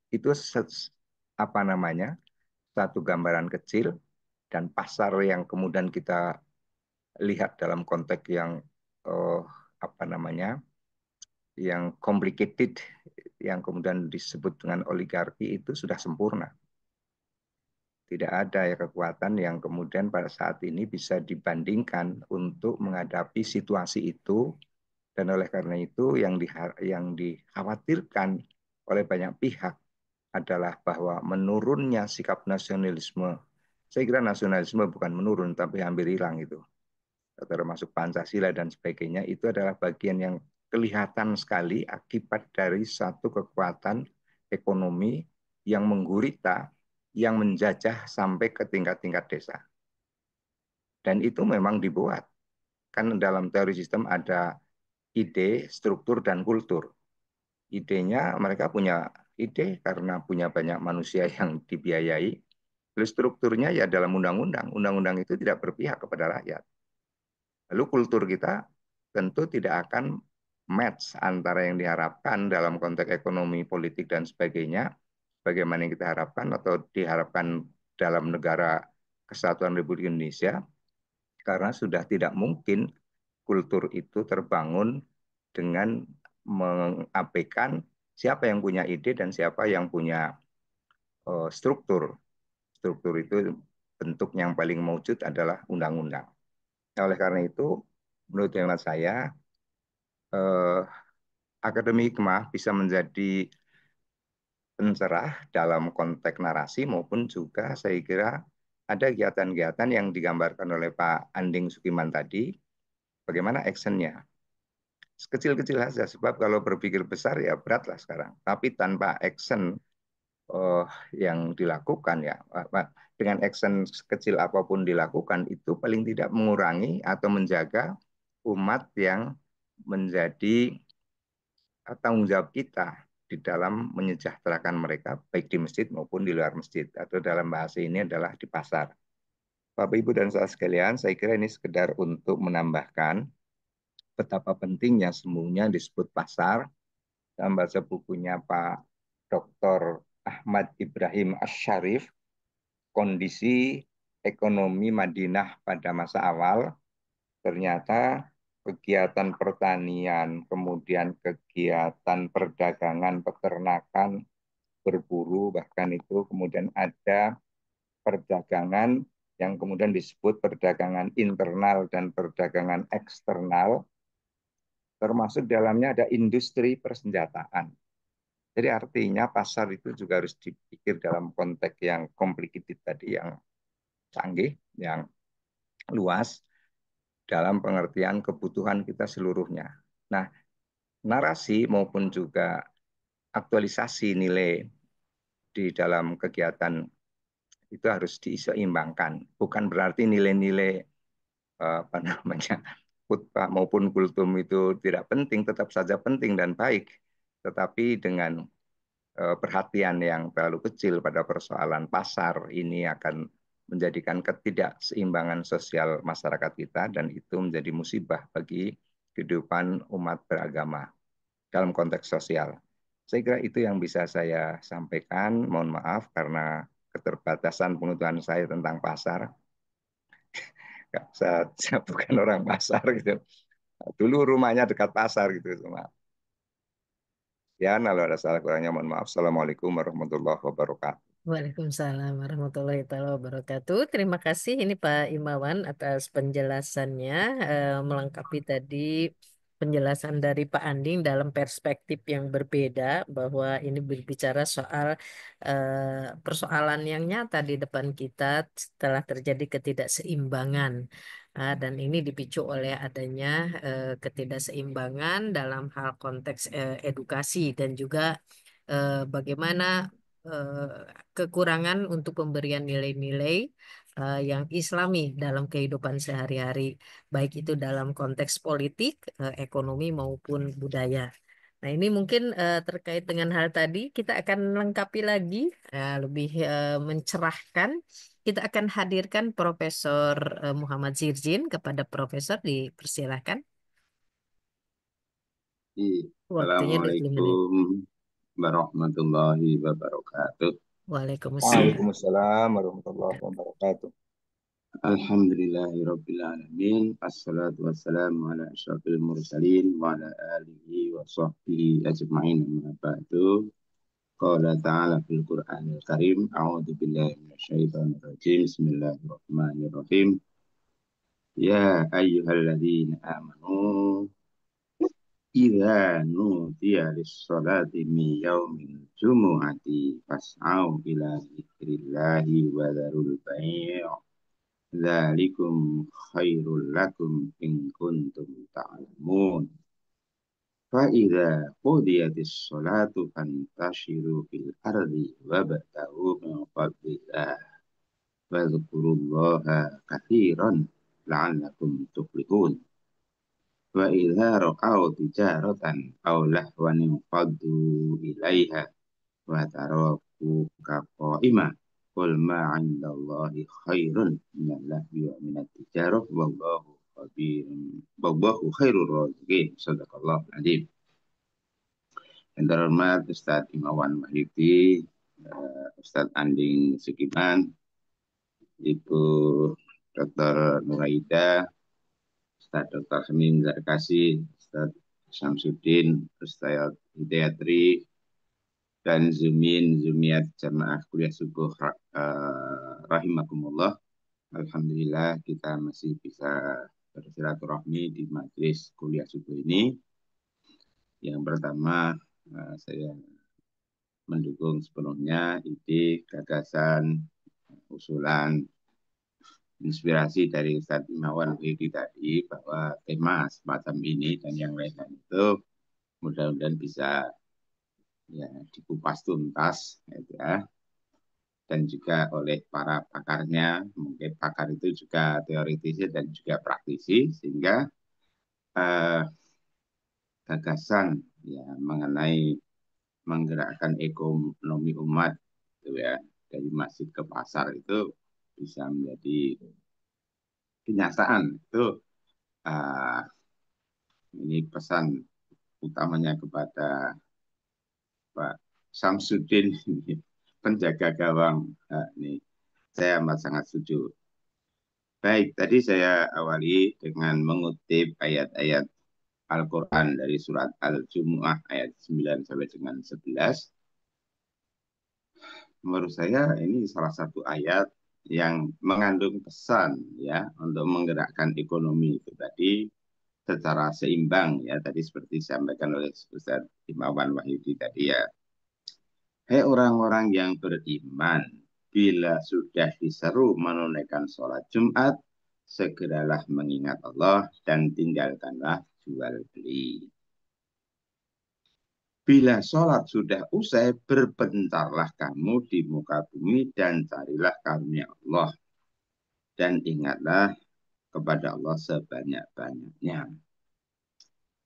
Itu satu gambaran kecil dan pasar yang kemudian kita lihat dalam konteks yang yang complicated, yang kemudian disebut dengan oligarki itu sudah sempurna. Tidak ada ya kekuatan yang kemudian pada saat ini bisa dibandingkan untuk menghadapi situasi itu, dan oleh karena itu yang dikhawatirkan oleh banyak pihak adalah bahwa menurunnya sikap nasionalisme. Saya kira nasionalisme bukan menurun tapi hampir hilang itu, termasuk Pancasila dan sebagainya. Itu adalah bagian yang kelihatan sekali akibat dari satu kekuatan ekonomi yang menggurita, yang menjajah sampai ke tingkat-tingkat desa. Dan itu memang dibuat. Kan dalam teori sistem ada ide, struktur, dan kultur. Idenya mereka punya ide karena punya banyak manusia yang dibiayai. Lalu strukturnya ya dalam undang-undang. Undang-undang itu tidak berpihak kepada rakyat. Lalu kultur kita tentu tidak akan match antara yang diharapkan dalam konteks ekonomi, politik, dan sebagainya, bagaimana yang kita harapkan atau diharapkan dalam negara Kesatuan Republik Indonesia, karena sudah tidak mungkin kultur itu terbangun dengan mengabaikan siapa yang punya ide dan siapa yang punya struktur. Struktur itu bentuk yang paling mewujud adalah undang-undang. Nah, oleh karena itu, menurut hemat saya, Akademi Hikmah bisa menjadi pencerah dalam konteks narasi maupun juga saya kira ada kegiatan-kegiatan yang digambarkan oleh Pak Anding Sukiman tadi, bagaimana actionnya. Kecil-kecil saja, sebab kalau berpikir besar ya beratlah sekarang. Tapi tanpa action yang dilakukan ya, dengan action kecil apapun dilakukan, itu paling tidak mengurangi atau menjaga umat yang menjadi tanggung jawab kita di dalam menyejahterakan mereka baik di masjid maupun di luar masjid, atau dalam bahasa ini adalah di pasar. Bapak, Ibu, dan saudara sekalian, saya kira ini sekedar untuk menambahkan betapa pentingnya sesungguhnya disebut pasar. Dalam bahasa bukunya Pak Dr. Ahmad Ibrahim Asy-Syarif, kondisi ekonomi Madinah pada masa awal, ternyata kegiatan pertanian, kemudian kegiatan perdagangan, peternakan, berburu, bahkan itu kemudian ada perdagangan yang kemudian disebut perdagangan internal dan perdagangan eksternal, termasuk dalamnya ada industri persenjataan. Jadi artinya pasar itu juga harus dipikir dalam konteks yang complicated tadi, yang canggih, yang luas, dalam pengertian kebutuhan kita seluruhnya. Nah, narasi maupun juga aktualisasi nilai di dalam kegiatan itu harus diseimbangkan. Bukan berarti nilai-nilai apa namanya khutbah maupun kultum itu tidak penting, tetap saja penting dan baik. Tetapi dengan perhatian yang terlalu kecil pada persoalan pasar ini akan menjadikan ketidakseimbangan sosial masyarakat kita, dan itu menjadi musibah bagi kehidupan umat beragama dalam konteks sosial. Saya kira itu yang bisa saya sampaikan. Mohon maaf karena keterbatasan pengetahuan saya tentang pasar. Saya bukan orang pasar gitu. Dulu rumahnya dekat pasar gitu. Ya, kalau ada salah kurangnya mohon maaf. Assalamualaikum warahmatullahi wabarakatuh. Waalaikumsalam warahmatullahi taala wabarakatuh. Terima kasih ini Pak Imawan atas penjelasannya, melengkapi tadi penjelasan dari Pak Anding dalam perspektif yang berbeda, bahwa ini berbicara soal persoalan yang nyata di depan kita setelah terjadi ketidakseimbangan. Dan ini dipicu oleh adanya ketidakseimbangan dalam hal konteks edukasi dan juga bagaimana kekurangan untuk pemberian nilai-nilai yang Islami dalam kehidupan sehari-hari, baik itu dalam konteks politik, ekonomi maupun budaya. Nah, ini mungkin terkait dengan hal tadi kita akan lengkapi lagi, lebih mencerahkan. Kita akan hadirkan Profesor Muhammad Zirzin. Kepada Profesor dipersilahkan. Waktunya 20 menit. Assalamualaikum warahmatullahi wabarakatuh. Waalaikumsalam. Waalaikumsalam warahmatullahi wabarakatuh. Alhamdulillahirabbil alamin. Assalatu wassalamu ala asyrafil mursalin wa ala alihi wa sahbihi ajma'in. Amma ba'du. Qala ta'ala fil Qur'anil Karim, a'udzu billahi minasyaitonir rajim. Bismillahirrahmanirrahim. Ya ayyuhalladzina amanu idza nudiya lis-salati min yaumil jumu'ati fas'au ila dzikrillahi wa dzarul bai'. Dzalikum khairul lakum in kuntum ta'lamun. Fa idza qudiyatis sholatu fantashiru fil ardi wabtaghu min fadlillah wa dzkurullaha katsiran la'allakum tuflihun. Wa idza ra'aw tijaratan aw lahwan faddu ilaiha wa tarakuka qa'ima qul ma 'indallahi khairun minal lahwi wa minat tijarah wallahu khairur raziqin. Shadaqallahu adzim. Yang terhormat Ustadz Imawan Mahyiti, Ustadz Anding Sukiman, Ibu Dr. Nuraida, Ustadz Dr. Hamim Zarkasi, Ustadz Syamsuddin, Ustadz Hidayatri, dan Zumiat Jamaah Kuliah Subuh rahimakumullah. Alhamdulillah kita masih bisa bersilaturahmi di majelis kuliah subuh ini. Yang pertama, saya mendukung sepenuhnya ide, gagasan, usulan, inspirasi dari Ustadz Imawan Mahyiti tadi, bahwa tema semacam ini dan yang lain-lain itu mudah-mudahan bisa ya dikupas tuntas ya, dan juga oleh para pakarnya. Mungkin pakar itu juga teoretisi dan juga praktisi, sehingga gagasan ya mengenai menggerakkan ekonomi umat gitu ya, dari masjid ke pasar itu bisa menjadi kenyataan. Itu ini pesan utamanya kepada Pak Samsudin, penjaga gawang. Ini saya amat sangat setuju. Baik, tadi saya awali dengan mengutip ayat-ayat Al-Quran dari surat Al-Jumu'ah ayat 9 sampai dengan 11. Menurut saya ini salah satu ayat yang mengandung pesan ya untuk menggerakkan ekonomi itu tadi secara seimbang ya tadi seperti disampaikan oleh Ustaz Imawan Wahyudi tadi ya. Hei orang-orang yang beriman, bila sudah diseru menunaikan sholat Jumat, segeralah mengingat Allah dan tinggalkanlah jual beli. Bila sholat sudah usai, berbentarlah kamu di muka bumi dan carilah karunia Allah. Dan ingatlah kepada Allah sebanyak-banyaknya.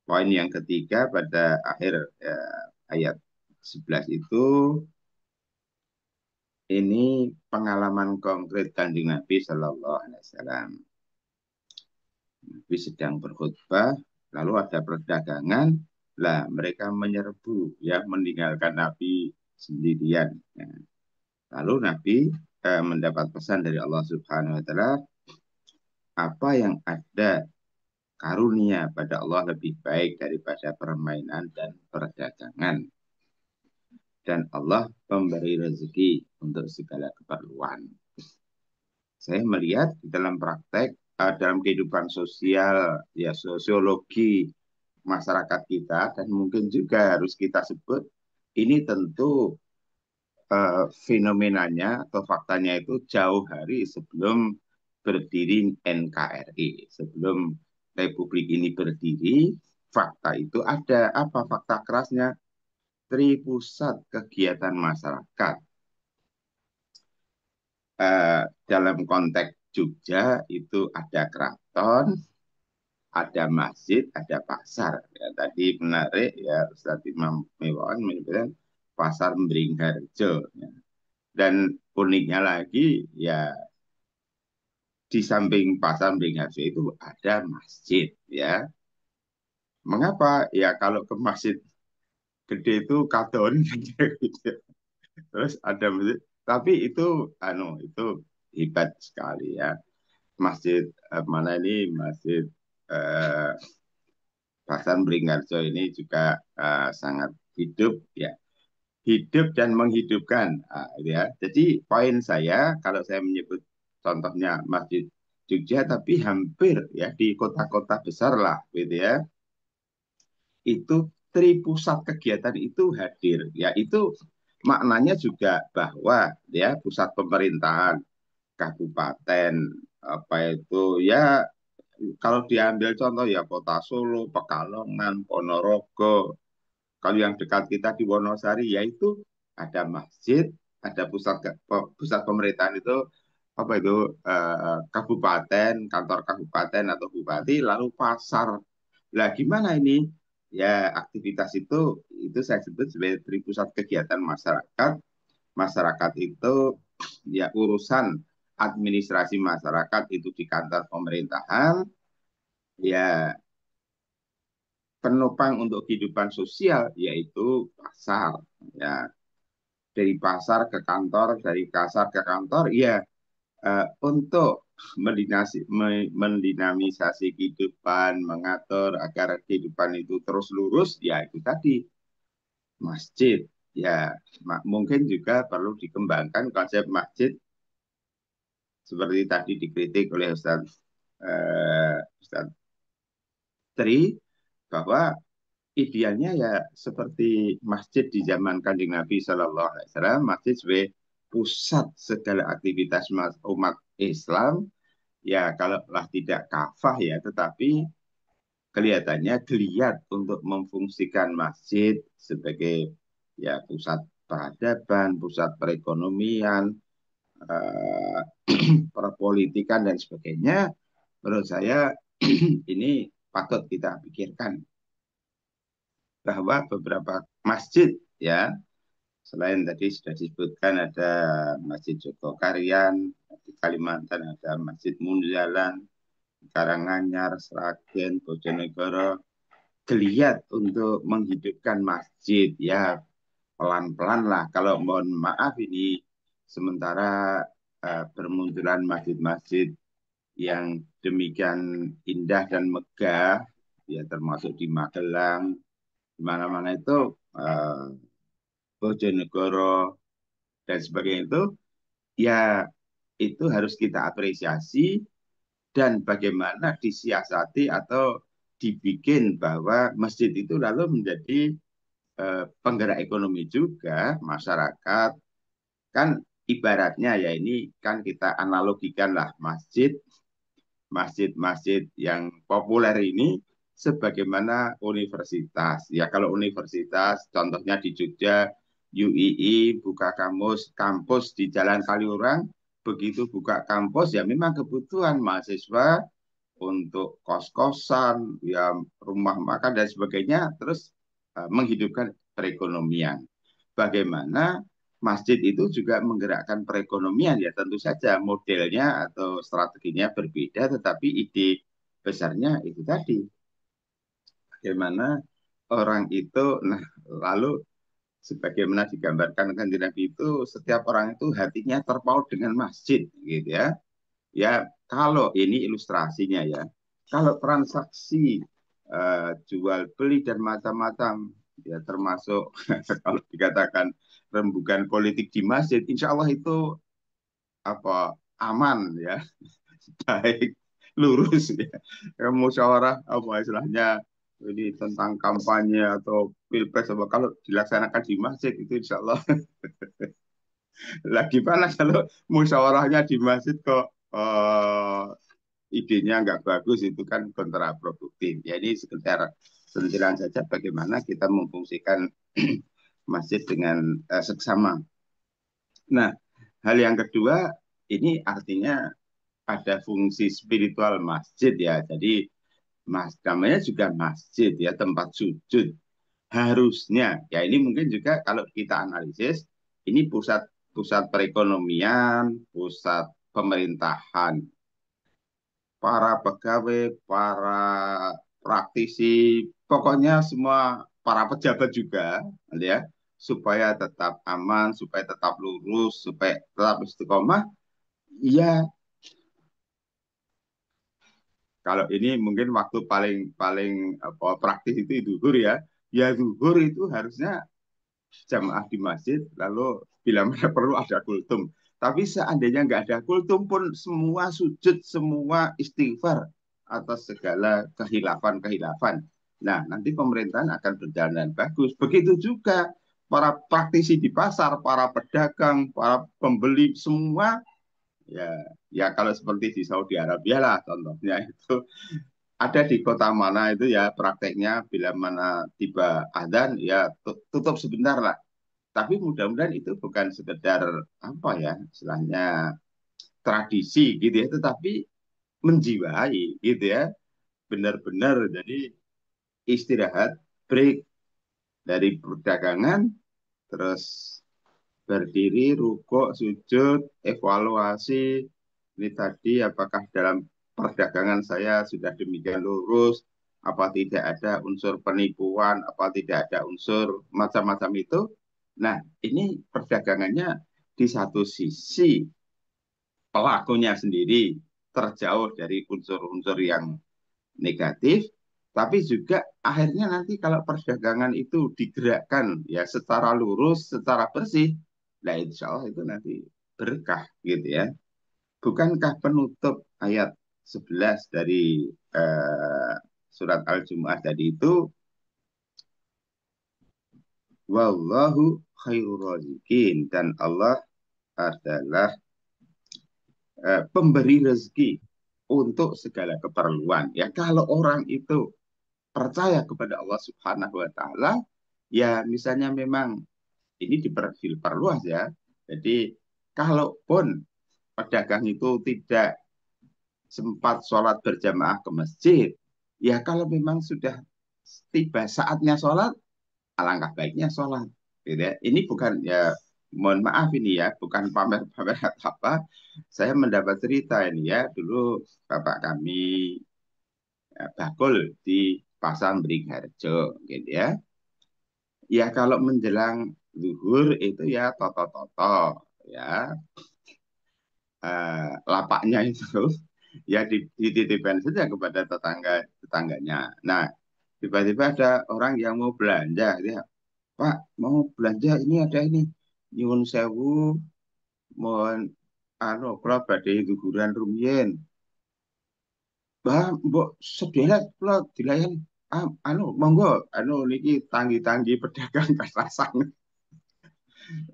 Poin yang ketiga pada akhir ayat 11 itu, ini pengalaman konkret Kanjeng Nabi Shallallahu Alaihi Wasallam. Nabi sedang berkhutbah, lalu ada perdagangan, lah mereka menyerbu, ya meninggalkan Nabi sendirian. Ya. Lalu Nabi mendapat pesan dari Allah Subhanahu Wa Taala, apa yang ada karunia pada Allah lebih baik daripada permainan dan perdagangan. Dan Allah memberi rezeki untuk segala keperluan. Saya melihat dalam praktek, dalam kehidupan sosial, ya sosiologi masyarakat kita, dan mungkin juga harus kita sebut, ini tentu fenomenanya atau faktanya itu jauh hari sebelum berdiri NKRI. Sebelum Republik ini berdiri, fakta itu ada. Apa fakta kerasnya? Pusat kegiatan masyarakat. Dalam konteks Jogja itu ada keraton, ada masjid, ada pasar. Ya, tadi menarik ya Ustaz Imam Mewawan menyebutkan pasar Mberingharjo. Ya. Dan uniknya lagi ya di samping pasar Mberingharjo itu ada masjid ya. Mengapa? Ya kalau ke masjid gede itu katon gitu. Terus ada masjid, tapi itu hebat sekali ya. Masjid mana ini masjid Pasar Mberingharjo ini juga sangat hidup ya. Hidup dan menghidupkan ya. Jadi poin saya kalau saya menyebut contohnya Masjid Jogja tapi hampir ya di kota-kota besar lah gitu ya. Itu pusat kegiatan itu hadir ya, itu maknanya juga bahwa ya pusat pemerintahan kabupaten apa itu ya kalau diambil contoh ya kota Solo, Pekalongan, Ponorogo, kalau yang dekat kita di Wonosari yaitu ada masjid, ada pusat pemerintahan itu apa itu kabupaten, kantor kabupaten atau bupati, lalu pasar. Lah gimana ini? Ya aktivitas itu saya sebut sebagai pusat kegiatan masyarakat. Masyarakat itu ya urusan administrasi masyarakat itu di kantor pemerintahan, ya penopang untuk kehidupan sosial yaitu pasar. Ya dari pasar ke kantor, dari pasar ke kantor, ya untuk mendinamisasi kehidupan, mengatur agar kehidupan itu terus lurus, ya itu tadi masjid. Ya mungkin juga perlu dikembangkan konsep masjid seperti tadi dikritik oleh Ustaz Tri, bahwa idealnya ya seperti masjid di zaman Kanjeng Nabi Shallallahu Alaihi Wasallam, masjid sebagai pusat segala aktivitas umat Islam. Ya kalaulah tidak kafah ya, tetapi kelihatannya geliat untuk memfungsikan masjid sebagai ya pusat peradaban, pusat perekonomian, perpolitikan dan sebagainya. Menurut saya ini patut kita pikirkan bahwa beberapa masjid ya selain tadi sudah disebutkan ada Masjid Jogokarian di Kalimantan, ada Masjid Munzalan, Karanganyar, Sragen, Bojonegoro, geliat untuk menghidupkan masjid ya pelan-pelan lah. Kalau mohon maaf ini sementara bermunculan masjid-masjid yang demikian indah dan megah ya termasuk di Magelang, di mana-mana itu Bojonegoro dan sebagainya itu ya itu harus kita apresiasi dan bagaimana disiasati atau dibikin bahwa masjid itu lalu menjadi penggerak ekonomi juga masyarakat. Kan ibaratnya ya ini kan kita analogikan lah masjid-masjid yang populer ini sebagaimana universitas. Ya kalau universitas contohnya di Jogja UII buka kampus di Jalan Kaliurang, begitu buka kampus ya memang kebutuhan mahasiswa untuk kos-kosan, ya rumah makan dan sebagainya, terus menghidupkan perekonomian. Bagaimana masjid itu juga menggerakkan perekonomian, ya tentu saja modelnya atau strateginya berbeda, tetapi ide besarnya itu tadi. Bagaimana orang itu, nah lalu sebagaimana digambarkan kan Nabi itu, setiap orang itu hatinya terpaut dengan masjid, gitu ya. Ya, kalau ini ilustrasinya ya, kalau transaksi jual beli dan macam-macam, ya termasuk kalau dikatakan rembukan politik di masjid, insya Allah itu apa aman ya, baik lurus ya. Musyawarah apa istilahnya ini tentang kampanye atau pilpres apa kalau dilaksanakan di masjid itu insya Allah lagi gimana kalau musyawarahnya di masjid kok idenya nggak bagus itu kan kontraproduktif. Ya ini sekedar sentilan saja bagaimana kita memfungsikan masjid dengan seksama. Nah, hal yang kedua ini artinya ada fungsi spiritual masjid ya. Jadi namanya juga masjid ya, tempat sujud. Harusnya ya ini mungkin juga kalau kita analisis ini pusat pusat perekonomian, pusat pemerintahan, para pegawai, para praktisi, pokoknya semua para pejabat juga, ya, supaya tetap aman, supaya tetap lurus, supaya tetap istiqomah. Ya, kalau ini mungkin waktu paling paling apa, praktis itu zuhur ya. Ya zuhur itu harusnya jamaah di masjid, lalu bila mana perlu ada kultum. Tapi seandainya nggak ada kultum pun semua sujud, semua istighfar atas segala kehilafan-kehilafan. Nah, nanti pemerintahan akan berjalan dengan bagus. Begitu juga para praktisi di pasar, para pedagang, para pembeli, semua ya ya kalau seperti di Saudi Arabia lah contohnya itu ada di kota mana itu ya prakteknya bila mana tiba adzan ya tutup sebentar lah, tapi mudah-mudahan itu bukan sekedar apa ya istilahnya tradisi gitu ya, tetapi menjiwai gitu ya, benar-benar jadi istirahat, break dari perdagangan, terus berdiri, rukuk, sujud, evaluasi ini tadi apakah dalam perdagangan saya sudah demikian lurus, apa tidak ada unsur penipuan, apa tidak ada unsur macam-macam itu. Nah, ini perdagangannya di satu sisi pelakunya sendiri terjauh dari unsur-unsur yang negatif, tapi juga akhirnya nanti kalau perdagangan itu digerakkan ya secara lurus, secara bersih, nah insya Allah itu nanti berkah gitu ya. Bukankah penutup ayat 11 dari surat Al-Jumu'ah tadi itu wallahu khairur razikin, dan Allah adalah pemberi rezeki untuk segala keperluan. Ya kalau orang itu percaya kepada Allah Subhanahu wa taala, ya misalnya memang ini diperluas ya. Jadi kalaupun pedagang itu tidak sempat sholat berjamaah ke masjid, ya kalau memang sudah tiba saatnya sholat, alangkah baiknya sholat. Gitu ya. Ini bukan ya, mohon maaf ini ya, bukan pamer-pamer atau apa. Saya mendapat cerita ini ya, dulu bapak kami ya, bakul di Pasar Beringharjo, gitu ya. Ya kalau menjelang zuhur itu ya toto-toto ya, lapaknya itu ya dititipkan saja kepada tetangganya. Nah, tiba-tiba ada orang yang mau belanja, dia, Pak mau belanja ini ada ini, nyuwun sewu, mohon kula badhe guguran rumiyin. Bah, mbok sedherek kula dilayani. Monggo, niki tanggi-tanggi pedagang kasasan.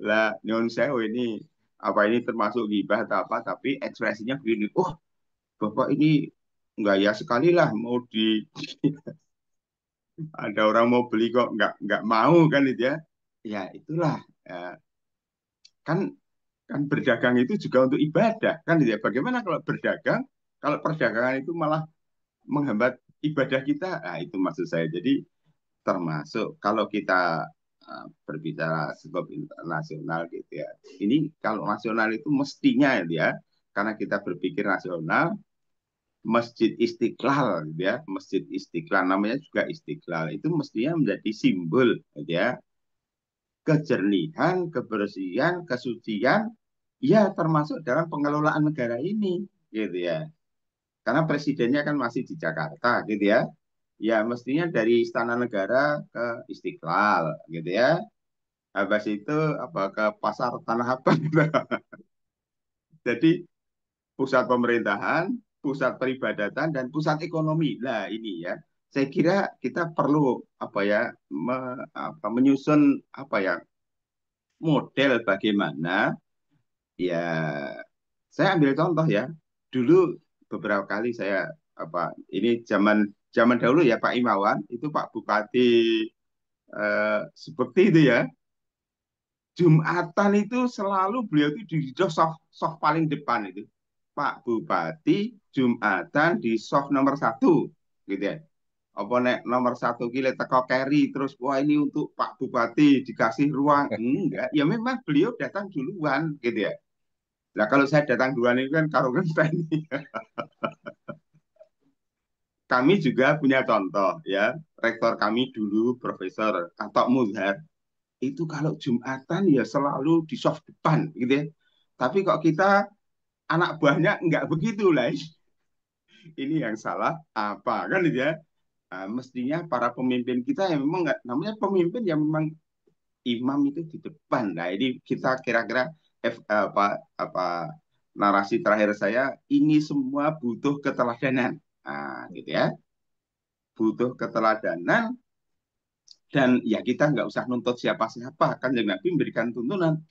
Lah, nyuwun sewu ini apa ini termasuk gibah atau apa? Tapi ekspresinya begini. Oh, Bapak ini gaya sekali lah mau ada orang mau beli kok nggak mau kan itu ya. Ya itulah, eh, kan kan berdagang itu juga untuk ibadah kan gitu ya. Bagaimana kalau berdagang, kalau perdagangan itu malah menghambat ibadah kita? Nah, itu maksud saya. Jadi termasuk kalau kita berbicara sebab internasional gitu ya. Ini kalau nasional itu mestinya ya, karena kita berpikir nasional, Masjid Istiqlal gitu ya, Masjid Istiqlal namanya juga Istiqlal itu mestinya menjadi simbol gitu ya, kejernihan, kebersihan, kesucian, ya termasuk dalam pengelolaan negara ini gitu ya. Karena presidennya kan masih di Jakarta gitu ya. Ya mestinya dari Istana Negara ke Istiqlal gitu ya. Habis itu apa ke Pasar Tanah Abang gitu. Jadi pusat pemerintahan, pusat peribadatan dan pusat ekonomi. Nah, ini ya. Saya kira kita perlu apa ya menyusun apa ya model bagaimana ya. Saya ambil contoh ya. Dulu beberapa kali saya apa ini zaman zaman dahulu ya Pak Imawan itu Pak Bupati seperti itu ya. Jumatan itu selalu beliau itu di soft, soft paling depan itu. Pak Bupati Jumatan di soft nomor satu gitu ya. Apa nek nomor satu kile teko keri terus wah ini untuk Pak Bupati dikasih ruang enggak ya memang beliau datang duluan gitu ya. Nah kalau saya datang duluan itu kan karungan ini. Kami juga punya contoh ya, rektor kami dulu Profesor Atok Muzhar itu kalau Jumatan ya selalu di soft depan gitu ya. Tapi kok kita anak buahnya enggak begitu lah. Ini yang salah apa kan gitu ya. Nah, mestinya para pemimpin kita yang memang nggak namanya pemimpin yang memang imam itu di depan. Nah, ini kita kira-kira apa narasi terakhir saya ini semua butuh keteladanan. Nah, gitu ya. Butuh keteladanan dan ya kita nggak usah nuntut siapa-siapa kan yang Nabi memberikan tuntunan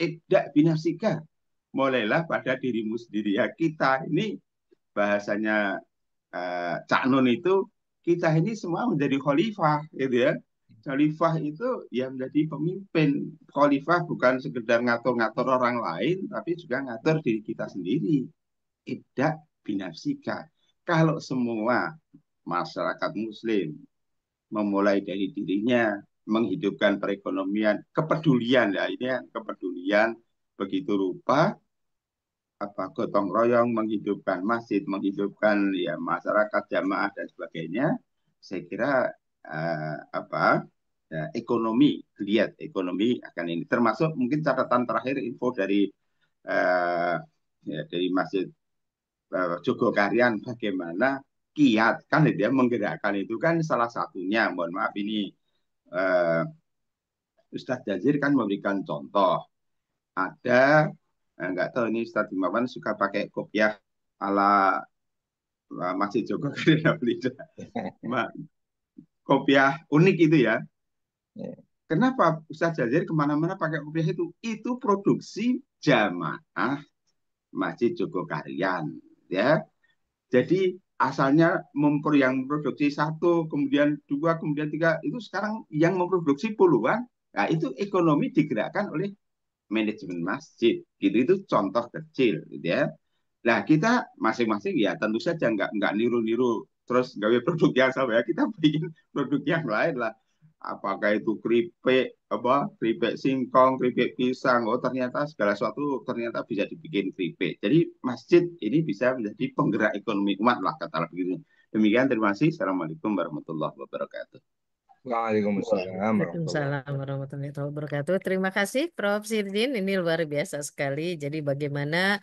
binafsika mulailah pada dirimu sendiri ya kita ini bahasanya Cak Nun itu kita ini semua menjadi khalifah gitu ya. Khalifah itu ya menjadi pemimpin. Khalifah bukan sekedar ngatur-ngatur orang lain tapi juga ngatur diri kita sendiri. Ibda binafsika. Kalau semua masyarakat muslim memulai dari dirinya menghidupkan perekonomian, kepedulian ya ini ya, kepedulian begitu rupa apa gotong royong menghidupkan masjid, menghidupkan ya masyarakat jamaah dan sebagainya. Saya kira apa ya, ekonomi lihat ekonomi akan ini termasuk mungkin catatan terakhir info dari ya, dari Masjid Jogokarian bagaimana kiat kan dia menggerakkan itu kan salah satunya mohon maaf ini uh, Ustadz Jazir kan memberikan contoh ada nggak tahu ini Ustadz Imawan suka pakai kopiah ala Masjid Joko kopiah unik itu ya. Kenapa Ustadz Jazir kemana-mana pakai kopiah itu? Itu produksi jamaah Masjid Jogokarian ya. Jadi asalnya yang memproduksi satu, kemudian dua, kemudian tiga, itu sekarang yang memproduksi puluhan. Nah, itu ekonomi digerakkan oleh manajemen masjid. Gitu itu contoh kecil, gitu ya. Nah, kita masing-masing ya tentu saja nggak niru-niru terus gawe produk yang sama ya. Kita bikin produk yang lain lah. Apakah itu keripik apa keripik singkong, keripik pisang. Oh, ternyata segala sesuatu ternyata bisa dibikin keripik. Jadi masjid ini bisa menjadi penggerak ekonomi umat lah kata begitu. Demikian terima kasih. Assalamualaikum warahmatullahi wabarakatuh. Waalaikumsalam warahmatullahi Waalaikumsalam warahmatullahi wabarakatuh. Terima kasih Prof. Sirdin, ini luar biasa sekali. Jadi bagaimana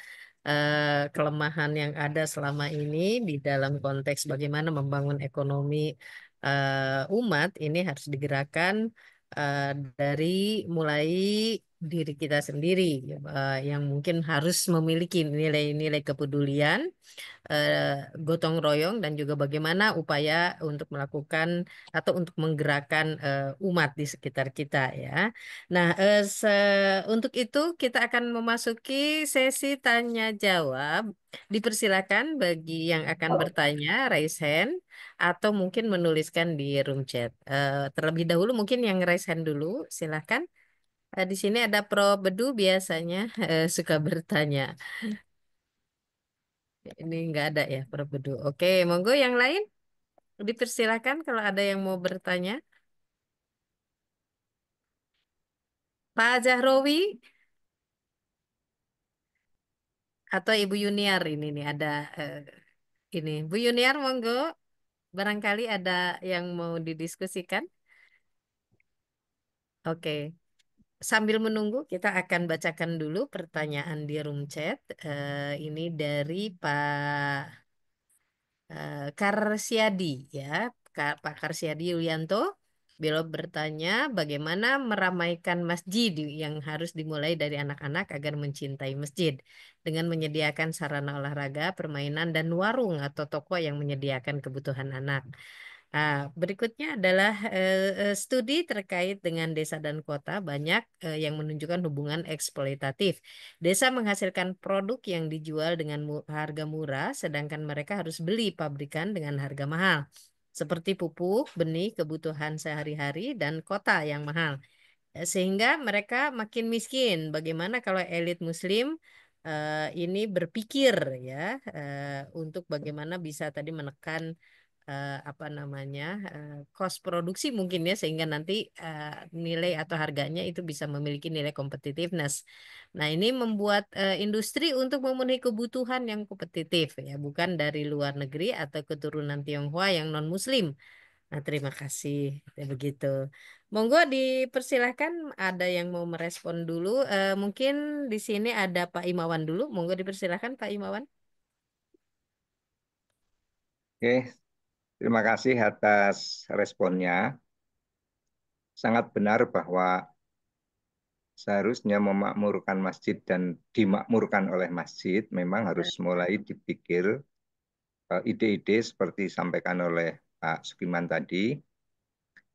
kelemahan yang ada selama ini di dalam konteks bagaimana membangun ekonomi umat ini harus digerakkan dari mulai diri kita sendiri, yang mungkin harus memiliki nilai-nilai kepedulian, gotong royong, dan juga bagaimana upaya untuk melakukan atau untuk menggerakkan umat di sekitar kita ya. Nah, untuk itu kita akan memasuki sesi tanya jawab. Dipersilakan bagi yang akan bertanya raise hand atau mungkin menuliskan di room chat. Terlebih dahulu mungkin yang raise hand dulu, silahkan. Di sini ada Pro Bedu biasanya suka bertanya. Ini nggak ada ya Pro Bedu. Oke, monggo yang lain dipersilakan kalau ada yang mau bertanya. Pak Zahrowi atau Ibu Yuniar ini nih ada ini. Bu Yuniar monggo, barangkali ada yang mau didiskusikan. Oke. Sambil menunggu, kita akan bacakan dulu pertanyaan di room chat. Ini dari Karsiadi ya, Pak Karsiadi Yulianto. Beliau bertanya bagaimana meramaikan masjid yang harus dimulai dari anak-anak agar mencintai masjid dengan menyediakan sarana olahraga, permainan, dan warung atau toko yang menyediakan kebutuhan anak. Berikutnya adalah studi terkait dengan desa dan kota banyak yang menunjukkan hubungan eksploitatif. Desa menghasilkan produk yang dijual dengan harga murah, sedangkan mereka harus beli pabrikan dengan harga mahal, seperti pupuk, benih, kebutuhan sehari-hari, dan kota yang mahal. Sehingga mereka makin miskin. Bagaimana kalau elit Muslim ini berpikir ya untuk bagaimana bisa tadi menekan apa namanya cost produksi mungkin ya, sehingga nanti nilai atau harganya itu bisa memiliki nilai competitiveness. Nah, ini membuat industri untuk memenuhi kebutuhan yang kompetitif ya, bukan dari luar negeri atau keturunan Tionghoa yang non Muslim. Nah, terima kasih. Ya, begitu. Monggo dipersilahkan ada yang mau merespon dulu. Mungkin di sini ada Pak Imawan dulu. Monggo dipersilahkan Pak Imawan. Oke, terima kasih atas responnya. Sangat benar bahwa seharusnya memakmurkan masjid dan dimakmurkan oleh masjid memang harus mulai dipikir ide-ide seperti disampaikan oleh Pak Sukiman tadi.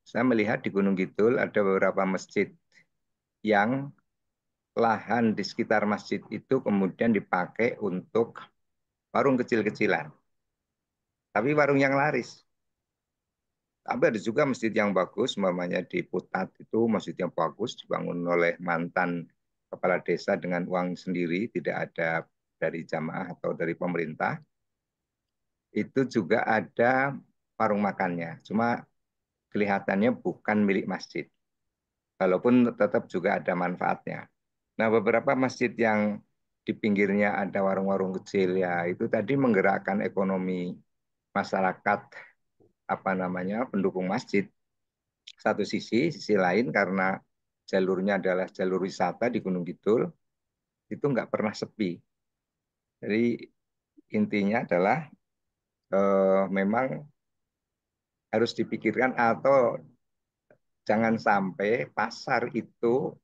Saya melihat di Gunung Kidul ada beberapa masjid yang lahan di sekitar masjid itu kemudian dipakai untuk warung kecil-kecilan. Tapi warung yang laris. Tapi ada juga masjid yang bagus, umpamanya di Putat itu masjid yang bagus, dibangun oleh mantan kepala desa dengan uang sendiri, tidak ada dari jamaah atau dari pemerintah. Itu juga ada warung makannya, cuma kelihatannya bukan milik masjid. Walaupun tetap juga ada manfaatnya. Nah, beberapa masjid yang di pinggirnya ada warung-warung kecil ya, itu tadi menggerakkan ekonomi masyarakat pendukung masjid. Satu sisi lain karena jalurnya adalah jalur wisata di Gunung Kidul, itu nggak pernah sepi. Jadi intinya adalah memang harus dipikirkan atau jangan sampai pasar itu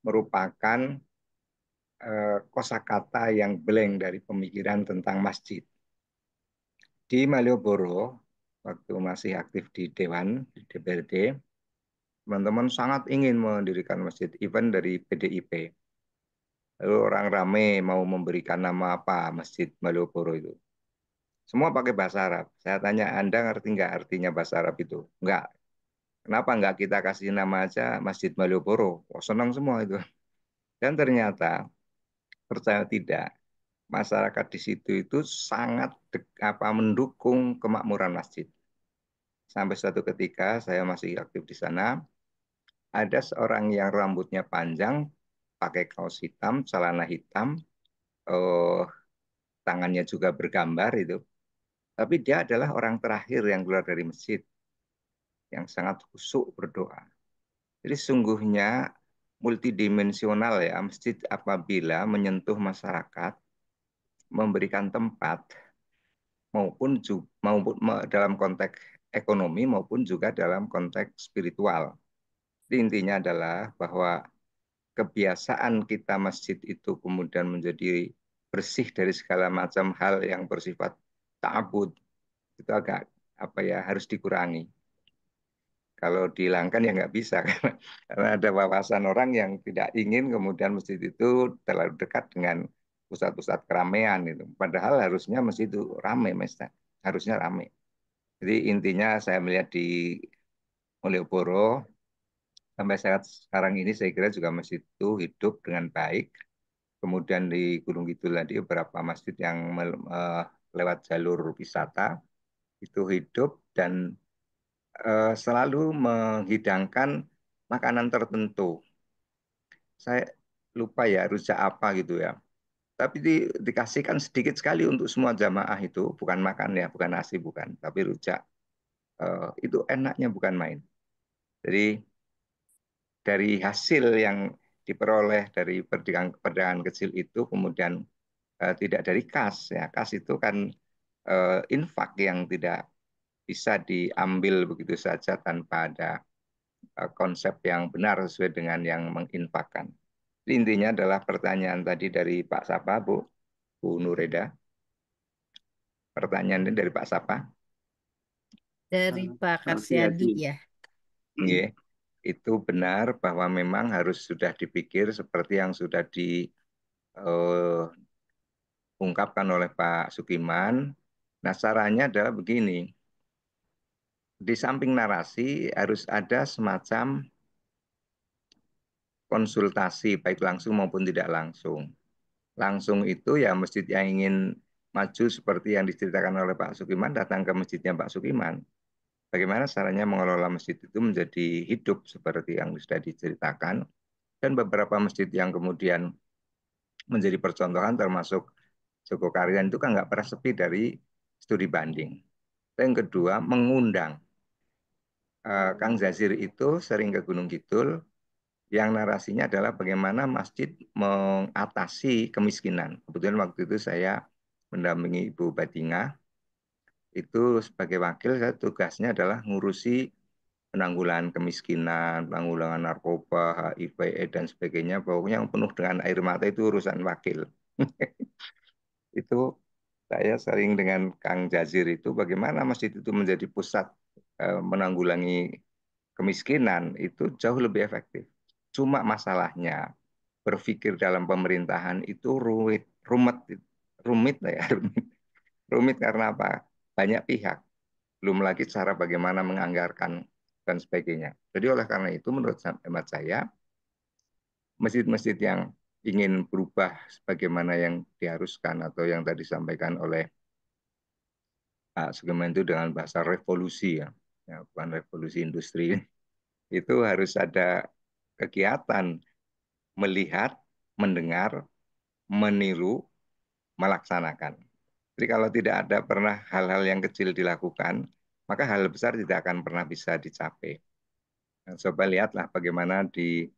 merupakan kosakata yang blank dari pemikiran tentang masjid. Di Malioboro, waktu masih aktif di Dewan, di DPRD, teman-teman sangat ingin mendirikan masjid, event dari PDIP. Lalu orang ramai mau memberikan nama apa Masjid Malioboro itu. Semua pakai bahasa Arab. Saya tanya, Anda ngerti nggak artinya bahasa Arab itu? Nggak. Kenapa nggak kita kasih nama aja Masjid Malioboro? Oh, senang semua itu. Dan ternyata, percaya tidak, masyarakat di situ itu sangat mendukung kemakmuran masjid. Sampai suatu ketika, saya masih aktif di sana, ada seorang yang rambutnya panjang, pakai kaos hitam, celana hitam, tangannya juga bergambar itu. Tapi dia adalah orang terakhir yang keluar dari masjid, yang sangat khusyuk berdoa. Jadi sungguhnya multidimensional ya, masjid apabila menyentuh masyarakat, memberikan tempat, maupun dalam konteks ekonomi maupun juga dalam konteks spiritual. Jadi intinya adalah bahwa kebiasaan kita masjid itu kemudian menjadi bersih dari segala macam hal yang bersifat ta'abud, itu agak harus dikurangi. Kalau dihilangkan ya nggak bisa karena ada wawasan orang yang tidak ingin kemudian masjid itu terlalu dekat dengan pusat-pusat keramaian itu. Padahal harusnya masjid itu ramai, harusnya ramai. Jadi intinya saya melihat di Malioboro sampai saat sekarang ini saya kira juga masjid itu hidup dengan baik. Kemudian di Gunung Kidul tadi beberapa masjid yang lewat jalur wisata itu hidup dan selalu menghidangkan makanan tertentu. Saya lupa ya rujak apa gitu ya. Tapi dikasihkan sedikit sekali untuk semua jamaah itu, bukan makan ya, bukan nasi, bukan, tapi rujak. Itu enaknya bukan main. Jadi dari hasil yang diperoleh dari perdagangan kecil itu kemudian tidak dari kas ya. Kas itu kan infak yang tidak bisa diambil begitu saja tanpa ada konsep yang benar sesuai dengan yang menginfakkan. Jadi intinya adalah pertanyaan tadi dari Pak Sapa, Bu Nureda. Pertanyaan ini dari Pak Sapa. Dari Pak Karsiadi Karsiadi. ya. Yeah. Itu benar bahwa memang harus sudah dipikir seperti yang sudah diungkapkan oleh Pak Sukiman. Nah, caranya adalah begini. Di samping narasi harus ada semacam konsultasi, baik langsung maupun tidak langsung. Langsung itu ya masjid yang ingin maju seperti yang diceritakan oleh Pak Sukiman, datang ke masjidnya Pak Sukiman. Bagaimana caranya mengelola masjid itu menjadi hidup seperti yang sudah diceritakan. Dan beberapa masjid yang kemudian menjadi percontohan termasuk Jogokarian itu kan nggak pernah sepi dari studi banding. Dan yang kedua, mengundang. Kang Zazir itu sering ke Gunung Kidul, yang narasinya adalah bagaimana masjid mengatasi kemiskinan. Kebetulan waktu itu saya mendampingi Ibu Badinga, itu sebagai wakil saya tugasnya adalah ngurusi penanggulangan kemiskinan, penanggulangan narkoba, HIV, AIDS, dan sebagainya. Pokoknya yang penuh dengan air mata itu urusan wakil. Itu saya sering dengan Kang Jazir itu bagaimana masjid itu menjadi pusat menanggulangi kemiskinan itu jauh lebih efektif. Cuma masalahnya berpikir dalam pemerintahan itu rumit ya, rumit karena apa? Banyak pihak, belum lagi cara bagaimana menganggarkan dan sebagainya. Jadi oleh karena itu menurut hemat saya masjid-masjid yang ingin berubah sebagaimana yang diharuskan atau yang tadi disampaikan oleh Pak Sugeman itu dengan bahasa revolusi ya, bukan revolusi industri, itu harus ada kegiatan melihat, mendengar, meniru, melaksanakan. Jadi kalau tidak ada pernah hal-hal yang kecil dilakukan, maka hal besar tidak akan pernah bisa dicapai. Nah, coba lihatlah bagaimana di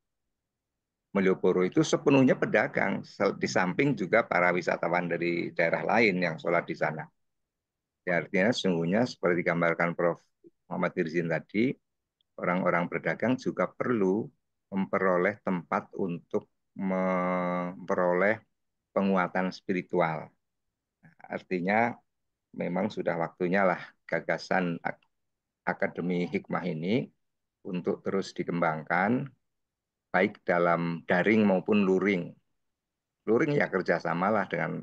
Malioboro itu sepenuhnya pedagang, di samping juga para wisatawan dari daerah lain yang sholat di sana. Ya, artinya sesungguhnya seperti digambarkan Prof. Muhammad Irzin tadi, orang-orang berdagang juga perlu memperoleh tempat untuk memperoleh penguatan spiritual. Artinya memang sudah waktunya lah gagasan Akademi Hikmah ini untuk terus dikembangkan, baik dalam daring maupun luring. Luring ya kerjasamalah dengan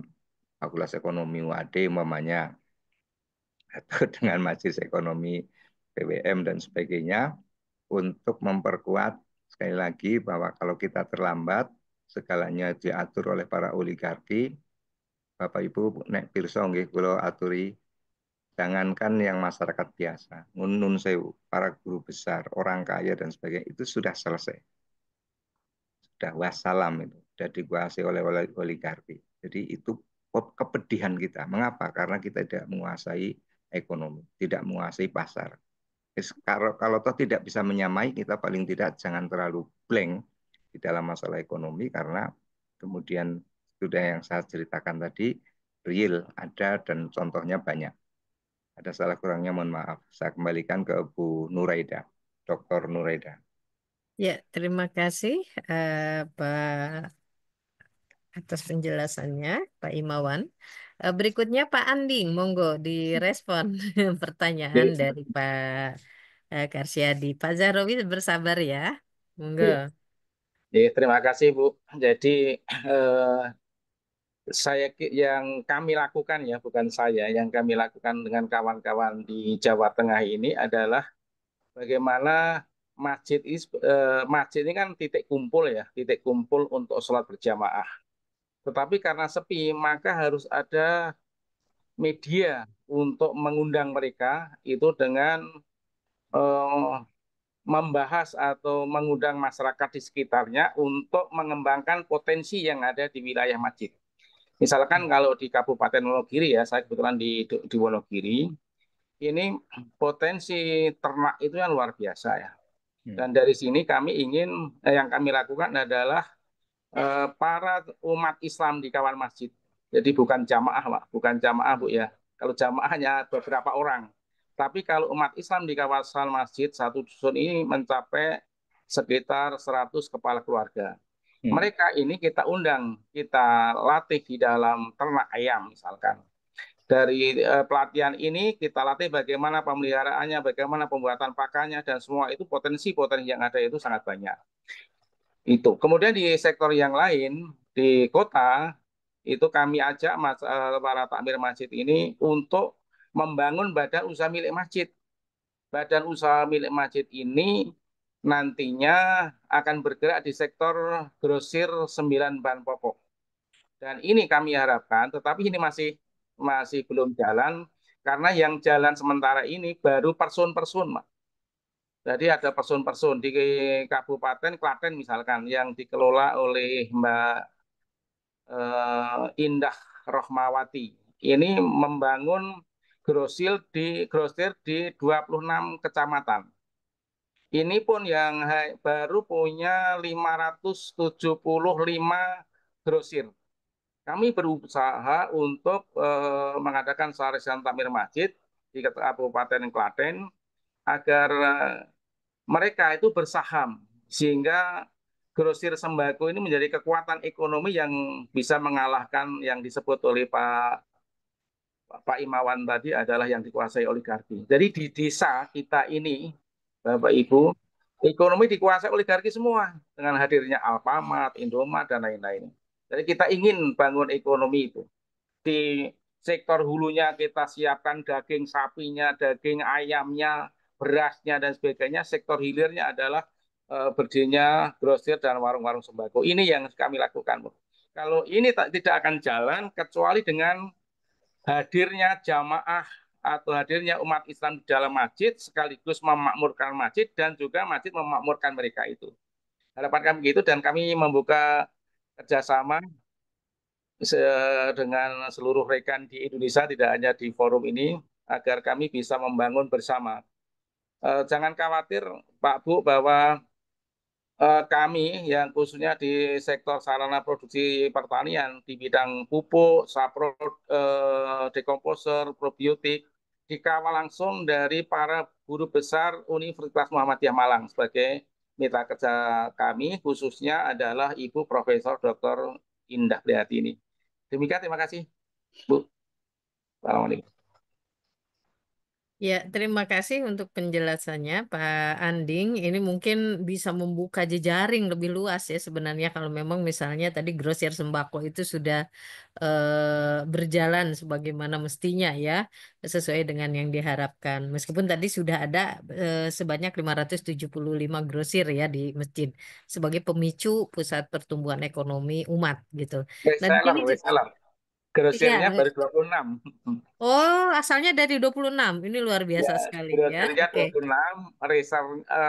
Fakultas Ekonomi UAD umpamanya, atau dengan Majelis Ekonomi PWM dan sebagainya, untuk memperkuat sekali lagi bahwa kalau kita terlambat, segalanya diatur oleh para oligarki. Bapak Ibu nek pirsa nggih kula aturi, jangankan yang masyarakat biasa, nun sewu, para guru besar, orang kaya dan sebagainya itu sudah selesai. Sudah wassalam itu, sudah dikuasai oleh oligarki. Jadi itu kepedihan kita. Mengapa? Karena kita tidak menguasai ekonomi, tidak menguasai pasar. Kalau toh tidak bisa menyamai, kita paling tidak jangan terlalu blank di dalam masalah ekonomi, karena kemudian sudah yang saya ceritakan tadi, real ada dan contohnya banyak. Ada salah kurangnya mohon maaf. Saya kembalikan ke Bu Nuraida, Dr. Nuraida. Ya, terima kasih Pak atas penjelasannya, Pak Imawan. Berikutnya Pak Anding, monggo direspon pertanyaan Oke, dari Pak Karsyadi. Pak Zahrawi bersabar ya, monggo. oke. Terima kasih Bu. Jadi eh, yang kami lakukan ya, bukan saya, yang kami lakukan dengan kawan-kawan di Jawa Tengah ini adalah bagaimana masjid ini kan titik kumpul ya, titik kumpul untuk sholat berjamaah. Tetapi karena sepi, maka harus ada media untuk mengundang mereka itu dengan eh, membahas atau mengundang masyarakat di sekitarnya untuk mengembangkan potensi yang ada di wilayah masjid. Misalkan kalau di Kabupaten Wonogiri ya, saya kebetulan di Wonogiri, ini potensi ternak itu yang luar biasa ya. Dan dari sini yang kami lakukan adalah para umat Islam di kawan masjid. Jadi bukan jamaah, Pak. Bukan jamaah, Bu ya. Kalau jamaah hanya beberapa orang. Tapi kalau umat Islam di kawasan masjid, satu dusun ini mencapai sekitar 100 kepala keluarga. Mereka ini kita undang, kita latih di dalam ternak ayam misalkan. Dari pelatihan ini kita latih bagaimana pemeliharaannya, bagaimana pembuatan pakannya, dan semua itu potensi-potensi yang ada itu sangat banyak. Itu. Kemudian di sektor yang lain, di kota, itu kami ajak para takmir masjid ini untuk membangun badan usaha milik masjid. Badan usaha milik masjid ini nantinya akan bergerak di sektor grosir 9 bahan pokok. Dan ini kami harapkan, tetapi ini masih masih belum jalan, karena yang jalan sementara ini baru person-person, Pak. Jadi ada person-person di Kabupaten Klaten misalkan yang dikelola oleh Mbak Indah Rohmawati. Ini membangun grosir di 26 kecamatan. Ini pun yang baru punya 575 grosir. Kami berusaha untuk mengadakan sarisan takmir masjid di Kabupaten Klaten agar mereka itu bersaham sehingga grosir sembako ini menjadi kekuatan ekonomi yang bisa mengalahkan yang disebut oleh Pak Imawan tadi adalah yang dikuasai oligarki. Jadi di desa kita ini, Bapak Ibu, ekonomi dikuasai oligarki semua dengan hadirnya Alfamart, Indomart, dan lain-lain. Jadi kita ingin bangun ekonomi itu. Di sektor hulunya kita siapkan daging sapinya, daging ayamnya, berasnya, dan sebagainya. Sektor hilirnya adalah berdirinya grosir dan warung-warung sembako. Ini yang kami lakukan. Kalau ini tidak akan jalan kecuali dengan hadirnya jamaah atau hadirnya umat Islam di dalam masjid sekaligus memakmurkan masjid dan juga masjid memakmurkan mereka itu. Harapan kami gitu dan kami membuka kerjasama dengan seluruh rekan di Indonesia tidak hanya di forum ini agar kami bisa membangun bersama. Jangan khawatir Pak Bu bahwa kami yang khususnya di sektor sarana produksi pertanian di bidang pupuk, saprot, dekomposer, probiotik dikawal langsung dari para guru besar Universitas Muhammadiyah Malang sebagai mitra kerja kami khususnya adalah Ibu Profesor Dr. Indah Prihatini. Demikian, terima kasih, Bu. Assalamualaikum. Ya, terima kasih untuk penjelasannya, Pak Anding. Ini mungkin bisa membuka jejaring lebih luas ya sebenarnya kalau memang misalnya tadi grosir sembako itu sudah berjalan sebagaimana mestinya ya, sesuai dengan yang diharapkan. Meskipun tadi sudah ada sebanyak 575 grosir ya di masjid sebagai pemicu pusat pertumbuhan ekonomi umat gitu. Nah, di Reseller, sini reseller. iya, Grosirnya baru 26. oh, asalnya dari 26. Ini luar Ya, biasa sekali ya. grosirnya Oke. 26,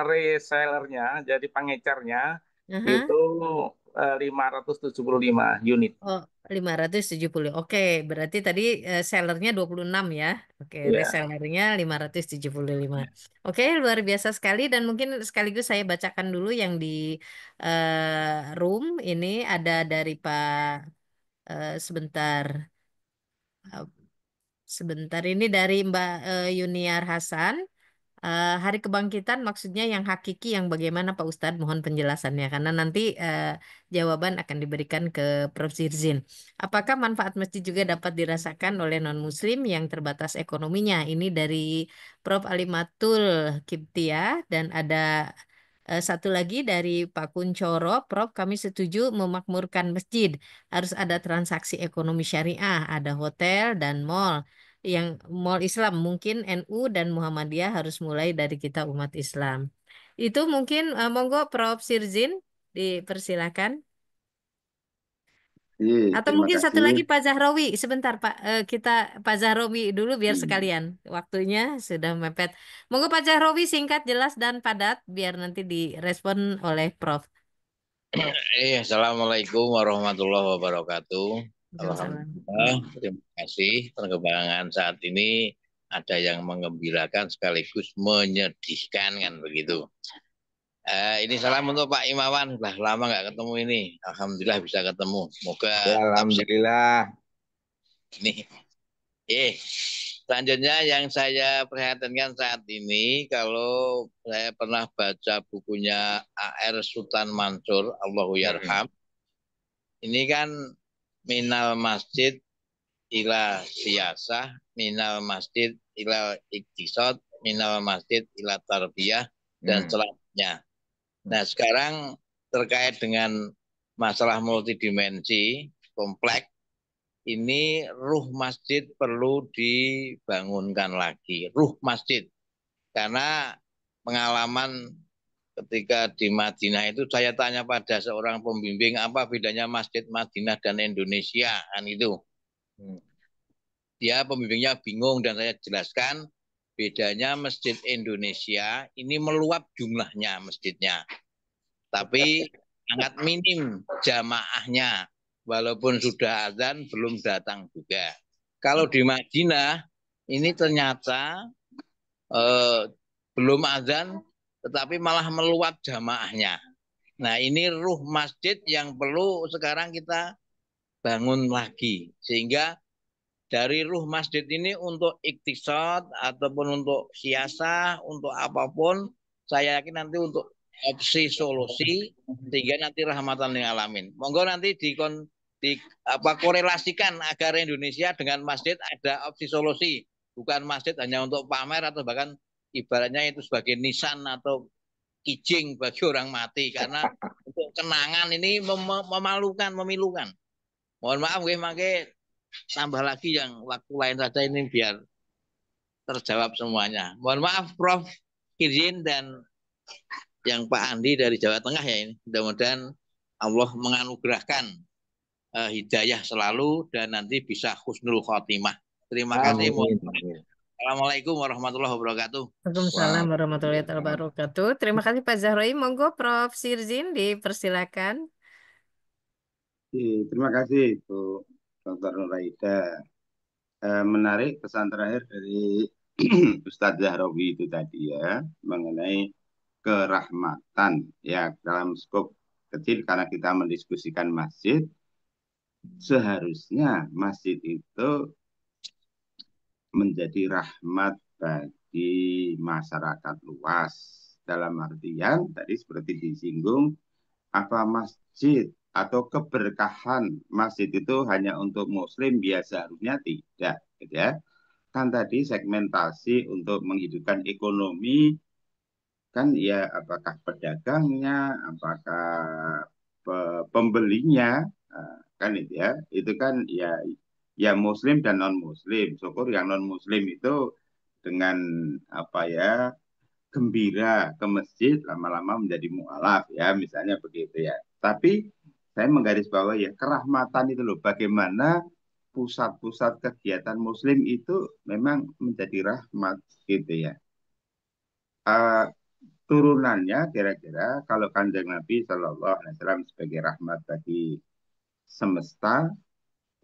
resellernya, jadi pengecernya, Aha. itu 575 unit. Oh, 570. Oke, berarti tadi sellernya 26 ya. Oke, Ya. resellernya 575. Oke, luar biasa sekali dan mungkin sekaligus saya bacakan dulu yang di room ini ada dari Pak sebentar. Eh, Sebentar ini dari Mbak Yuniar Hasan. Hari kebangkitan maksudnya yang hakiki yang bagaimana Pak Ustadz? Mohon penjelasannya karena nanti jawaban akan diberikan ke Prof. Zirzin. Apakah manfaat masjid juga dapat dirasakan oleh non-muslim yang terbatas ekonominya? Ini dari Prof. Alimatul Kiptia dan ada satu lagi dari Pak Kuncoro. Prof, kami setuju memakmurkan masjid. Harus ada transaksi ekonomi syariah, ada hotel dan mall. Yang mall Islam mungkin NU dan Muhammadiyah harus mulai dari kita umat Islam. Itu mungkin monggo Prof. Sirzin dipersilakan. Atau Terima mungkin satu kasih. lagi Pak Zahrawi. Sebentar Pak, kita Pak Zahrawi dulu biar sekalian. Waktunya sudah mepet. Monggo Pak Zahrawi singkat, jelas dan padat biar nanti direspon oleh Prof. Assalamualaikum warahmatullahi wabarakatuh. Waalaikumsalam. Alhamdulillah, terima kasih. Perkembangan saat ini ada yang mengembirakan sekaligus menyedihkan kan begitu. Ini salam untuk Pak Imawan, udah lama nggak ketemu ini. Alhamdulillah bisa ketemu. Semoga Ya, alhamdulillah. ini. Selanjutnya yang saya perhatikan saat ini, kalau saya pernah baca bukunya A.R. Sultan Mansur, Allahu Yarham, ini kan minal masjid ila siyasah, minal masjid ila iktisad, minal masjid ila tarbiyah, dan selanjutnya. Nah, sekarang terkait dengan masalah multidimensi, kompleks, ini ruh masjid perlu dibangunkan lagi. Ruh masjid. Karena pengalaman ketika di Madinah itu saya tanya pada seorang pembimbing apa bedanya Masjid Madinah dan Indonesia kan itu. Dia pembimbingnya bingung dan saya jelaskan bedanya Masjid Indonesia ini meluap jumlahnya masjidnya. Tapi sangat minim jamaahnya. Walaupun sudah azan belum datang juga. Kalau di Madinah ini ternyata belum azan tetapi malah meluap jamaahnya. Nah, ini ruh masjid yang perlu sekarang kita bangun lagi sehingga dari ruh masjid ini untuk iktisad ataupun untuk siasah, untuk apapun, saya yakin nanti untuk opsi solusi sehingga nanti rahmatan lil alamin. Monggo nanti korelasikan agar Indonesia dengan masjid ada opsi solusi, bukan masjid hanya untuk pamer atau bahkan ibaratnya itu sebagai nisan atau kijing bagi orang mati karena untuk kenangan ini memalukan, memilukan. Mohon maaf nggih tambah lagi yang waktu lain saja ini biar terjawab semuanya. Mohon maaf Prof. Izin dan yang Pak Andi dari Jawa Tengah ya ini. Mudah-mudahan Allah menganugerahkan hidayah selalu dan nanti bisa husnul khotimah. Terima kasih. Assalamualaikum warahmatullahi wabarakatuh. Waalaikumsalam warahmatullahi wabarakatuh. Terima kasih Pak Zahrawi. Monggo Prof. Sirzin dipersilakan. Terima kasih Bu Dr. Nuraida. Menarik pesan terakhir dari Ustadz Zahrawi itu tadi ya mengenai kerahmatan ya dalam skop kecil karena kita mendiskusikan masjid, seharusnya masjid itu menjadi rahmat bagi masyarakat luas dalam artian tadi seperti disinggung apa masjid atau keberkahan masjid itu hanya untuk muslim biasa harusnya tidak gitu ya kan tadi segmentasi untuk menghidupkan ekonomi kan ya apakah pedagangnya apakah pembelinya kan itu kan ya muslim dan non muslim syukur yang non muslim itu dengan apa ya gembira ke masjid lama-lama menjadi mualaf ya misalnya begitu ya tapi saya menggarisbawahi ya kerahmatan itu loh bagaimana pusat-pusat kegiatan muslim itu memang menjadi rahmat gitu ya turunannya kira-kira kalau kanjeng Nabi Shallallahu Alaihi Wasallam sebagai rahmat bagi semesta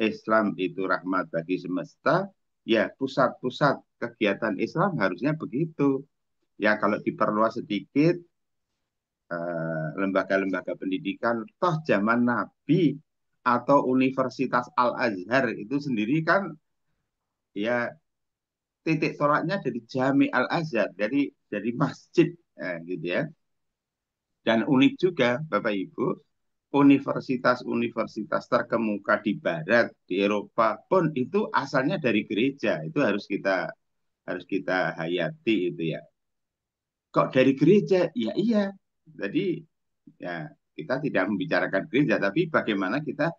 Islam itu rahmat bagi semesta ya pusat-pusat kegiatan Islam harusnya begitu ya kalau diperluas sedikit lembaga-lembaga pendidikan toh zaman Nabi atau Universitas Al-Azhar itu sendiri kan ya titik tolaknya dari Jami Al Azhar, dari masjid, gitu ya. Dan unik juga Bapak Ibu, universitas-universitas terkemuka di Barat, di Eropa pun itu asalnya dari gereja. Itu harus kita hayati itu ya. Kok dari gereja? Ya iya. Jadi ya kita tidak membicarakan gereja, tapi bagaimana kita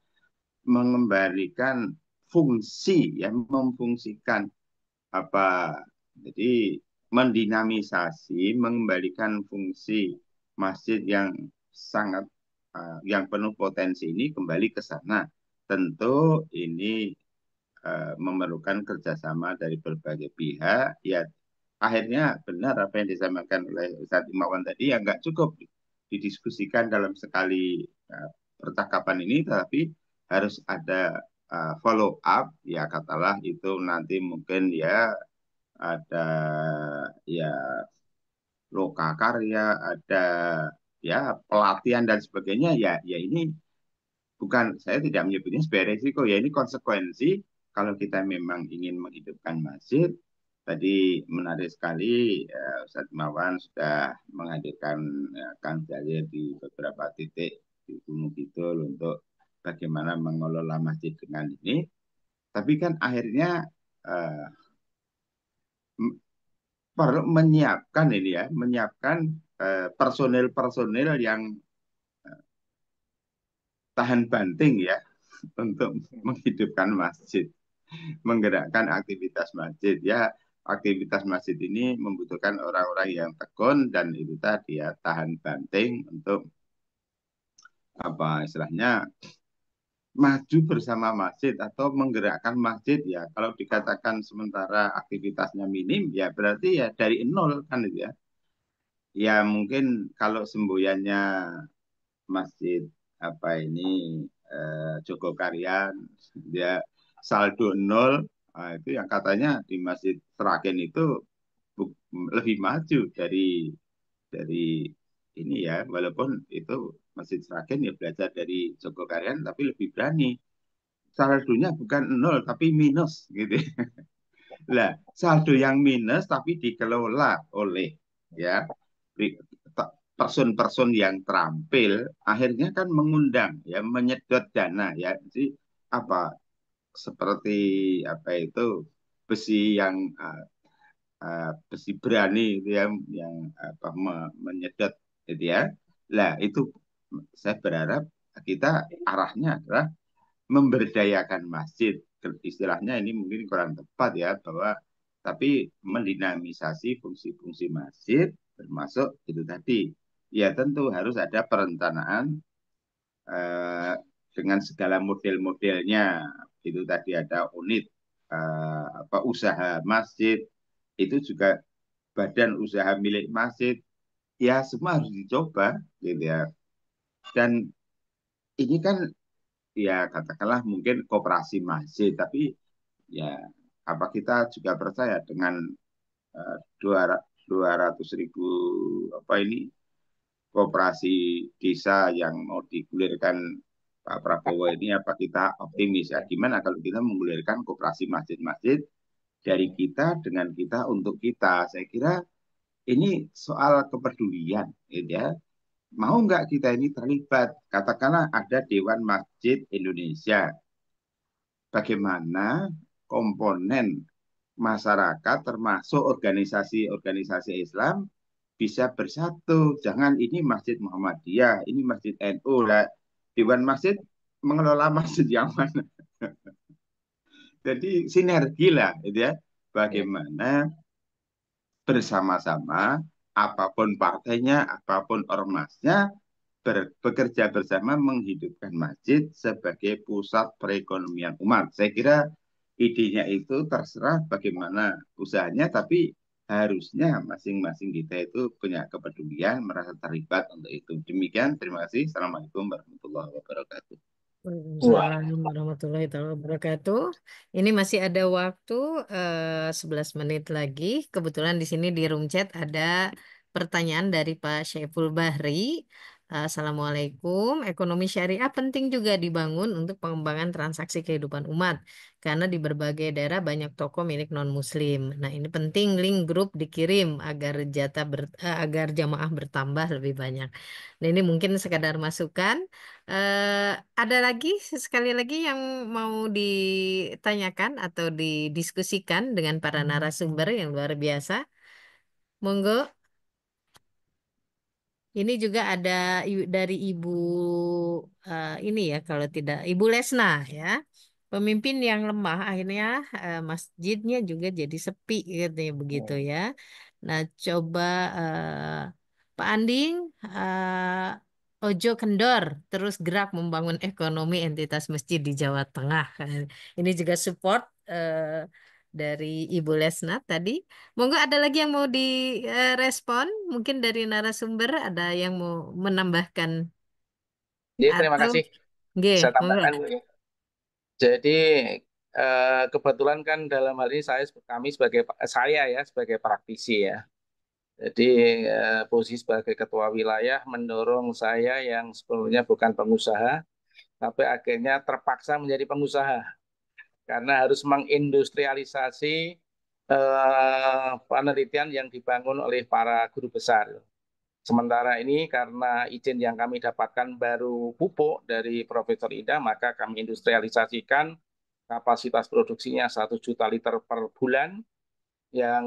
mengembalikan fungsi, ya, memfungsikan apa? Jadi mendinamisasi, mengembalikan fungsi masjid yang sangat yang penuh potensi ini kembali ke sana. Tentu ini memerlukan kerjasama dari berbagai pihak. Ya, akhirnya benar apa yang disampaikan oleh Ustadz Imawan tadi, ya nggak cukup didiskusikan dalam sekali percakapan ini, tapi harus ada follow up, ya katalah itu nanti mungkin ya ada ya loka karya, ada ya pelatihan dan sebagainya, ya ini bukan, saya tidak menyebutnya sebagai resiko, ya ini konsekuensi kalau kita memang ingin menghidupkan masjid. Tadi menarik sekali, Ustadz Mawan sudah menghadirkan Kang Jalil di beberapa titik di Gunung Kidul untuk bagaimana mengelola masjid dengan ini. Tapi kan akhirnya perlu menyiapkan ini ya, menyiapkan personil-personil yang tahan banting ya untuk menghidupkan masjid, menggerakkan aktivitas masjid. Ya, aktivitas masjid ini membutuhkan orang-orang yang tekun dan itu tadi ya, tahan banting untuk apa istilahnya, maju bersama masjid atau menggerakkan masjid. Ya kalau dikatakan sementara aktivitasnya minim, ya berarti ya dari nol kan itu ya. Ya mungkin kalau semboyannya masjid apa ini Jogokarian dia saldo nol, itu yang katanya di Masjid Seragen itu lebih maju dari ini ya, walaupun itu Masjid Seragen ya belajar dari Jogokarian tapi lebih berani, saldonya bukan nol tapi minus gitu. Lah, saldo yang minus tapi dikelola oleh ya person-person yang terampil, akhirnya kan mengundang ya, menyedot dana ya. Jadi apa seperti apa itu besi yang besi berani itu ya, yang apa menyedot gitu ya. Lah itu saya berharap kita arahnya adalah memberdayakan masjid. Istilahnya ini mungkin kurang tepat ya, bahwa tapi mendinamisasi fungsi-fungsi masjid, termasuk itu tadi. Ya tentu harus ada perencanaan dengan segala model-modelnya. Itu tadi ada unit apa usaha masjid, itu juga badan usaha milik masjid. Ya semua harus dicoba gitu ya. Dan ini kan ya katakanlah mungkin koperasi masjid, tapi ya apa kita juga percaya dengan 200.000 apa ini koperasi desa yang mau digulirkan Pak Prabowo ini, apa kita optimis ya? Gimana kalau kita menggulirkan koperasi masjid-masjid dari kita, dengan kita, untuk kita? Saya kira ini soal kepedulian, gitu ya. Mau nggak kita ini terlibat? Katakanlah ada Dewan Masjid Indonesia. Bagaimana komponen masyarakat termasuk organisasi-organisasi Islam bisa bersatu. Jangan ini Masjid Muhammadiyah, ini Masjid NU lah. Dewan Masjid mengelola masjid yang mana? Jadi sinergi lah, gitu ya. Bagaimana bersama-sama, apapun partainya, apapun ormasnya, bekerja bersama menghidupkan masjid sebagai pusat perekonomian umat. Saya kira idenya itu terserah bagaimana usahanya, tapi harusnya masing-masing kita itu punya kepedulian, merasa terlibat untuk itu. Demikian, terima kasih. Assalamualaikum warahmatullahi wabarakatuh. Waalaikumsalam warahmatullahi wabarakatuh. Ini masih ada waktu 11 menit lagi. Kebetulan di sini di room chat ada pertanyaan dari Pak Syaiful Bahri. Assalamualaikum. Ekonomi syariah penting juga dibangun untuk pengembangan transaksi kehidupan umat karena di berbagai daerah banyak toko milik non-muslim. Nah, ini penting link grup dikirim agar agar jamaah bertambah lebih banyak. Nah, ini mungkin sekadar masukan. Ada lagi sekali lagi yang mau ditanyakan atau didiskusikan dengan para narasumber yang luar biasa. Monggo. Ini juga ada dari Ibu ini ya kalau tidak Ibu Lesna ya. Pemimpin yang lemah akhirnya masjidnya juga jadi sepi katanya begitu ya. Nah, coba Pak Anding ojo kendor terus gerak membangun ekonomi entitas masjid di Jawa Tengah. Ini juga support dari Ibu Lesna tadi. Monggo ada lagi yang mau direspon? Mungkin dari narasumber ada yang mau menambahkan Jadi terima atau kasih. nggih, Saya monggo. tambahkan. Jadi kebetulan kan dalam hal ini kami sebagai praktisi ya. Jadi posisi sebagai ketua wilayah mendorong saya yang sebelumnya bukan pengusaha, tapi akhirnya terpaksa menjadi pengusaha karena harus mengindustrialisasi penelitian yang dibangun oleh para guru besar. Sementara ini karena izin yang kami dapatkan baru pupuk dari Profesor Ida, maka kami industrialisasikan kapasitas produksinya 1 juta liter per bulan yang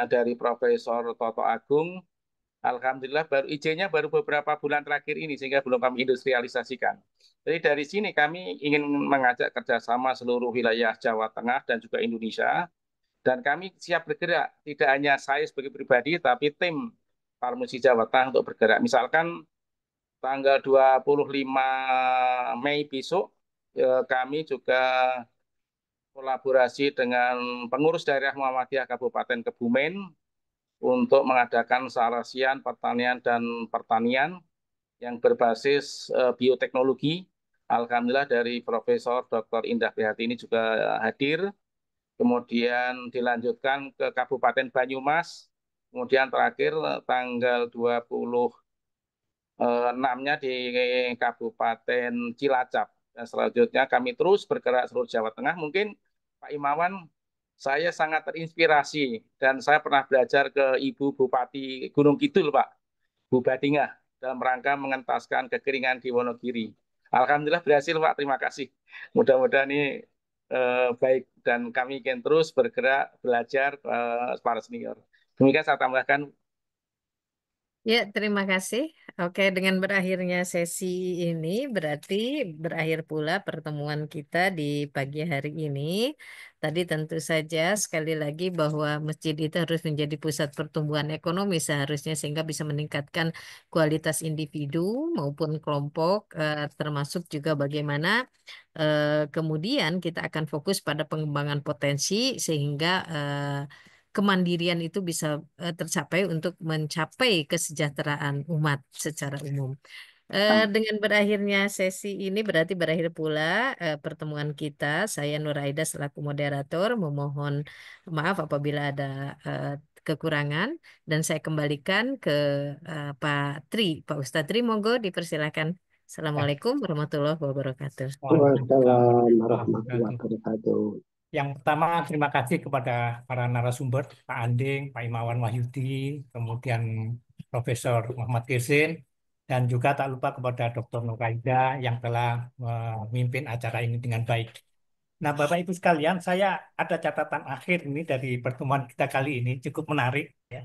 dari Profesor Toto Agung. Alhamdulillah baru izinnya baru beberapa bulan terakhir ini sehingga belum kami industrialisasikan. Jadi dari sini kami ingin mengajak kerjasama seluruh wilayah Jawa Tengah dan juga Indonesia. Dan kami siap bergerak, tidak hanya saya sebagai pribadi, tapi tim Farmasi Jawa Tengah untuk bergerak. Misalkan tanggal 25 Mei besok, kami juga kolaborasi dengan pengurus daerah Muhammadiyah Kabupaten Kebumen untuk mengadakan sarasian pertanian dan pertanian yang berbasis bioteknologi. Alhamdulillah dari Profesor Dr. Indah Prihatin ini juga hadir. Kemudian dilanjutkan ke Kabupaten Banyumas, kemudian terakhir tanggal 26-nya di Kabupaten Cilacap. Dan selanjutnya kami terus bergerak seluruh Jawa Tengah. Mungkin Pak Imawan, saya sangat terinspirasi dan saya pernah belajar ke Ibu Bupati Gunung Kidul, Pak, Bu Badingah, dalam rangka mengentaskan kekeringan di Wonogiri. Alhamdulillah berhasil, Pak. Terima kasih. Mudah-mudahan ini baik dan kami ingin terus bergerak belajar para senior. Demikian saya tambahkan. Ya, terima kasih. Oke, dengan berakhirnya sesi ini berarti berakhir pula pertemuan kita di pagi hari ini. Tadi tentu saja sekali lagi bahwa masjid itu harus menjadi pusat pertumbuhan ekonomi seharusnya sehingga bisa meningkatkan kualitas individu maupun kelompok, termasuk juga bagaimana kemudian kita akan fokus pada pengembangan potensi sehingga kemandirian itu bisa tercapai untuk mencapai kesejahteraan umat secara umum. Dengan berakhirnya sesi ini berarti berakhir pula pertemuan kita. Saya Nur Aida selaku moderator memohon maaf apabila ada eh, kekurangan dan saya kembalikan ke Pak Tri. Pak Ustadz Tri, monggo dipersilakan. Ya, Assalamualaikum warahmatullahi wabarakatuh. Waalaikumsalam Waalaikumsalam warahmatullahi warahmatullahi wabarakatuh. wabarakatuh. Yang pertama, terima kasih kepada para narasumber, Pak Anding, Pak Imawan Wahyudi, kemudian Profesor Muhammad Kirsin, dan juga tak lupa kepada Dr. Nuraida yang telah memimpin acara ini dengan baik. Nah, Bapak Ibu sekalian, saya ada catatan akhir ini dari pertemuan kita kali ini cukup menarik. Ya.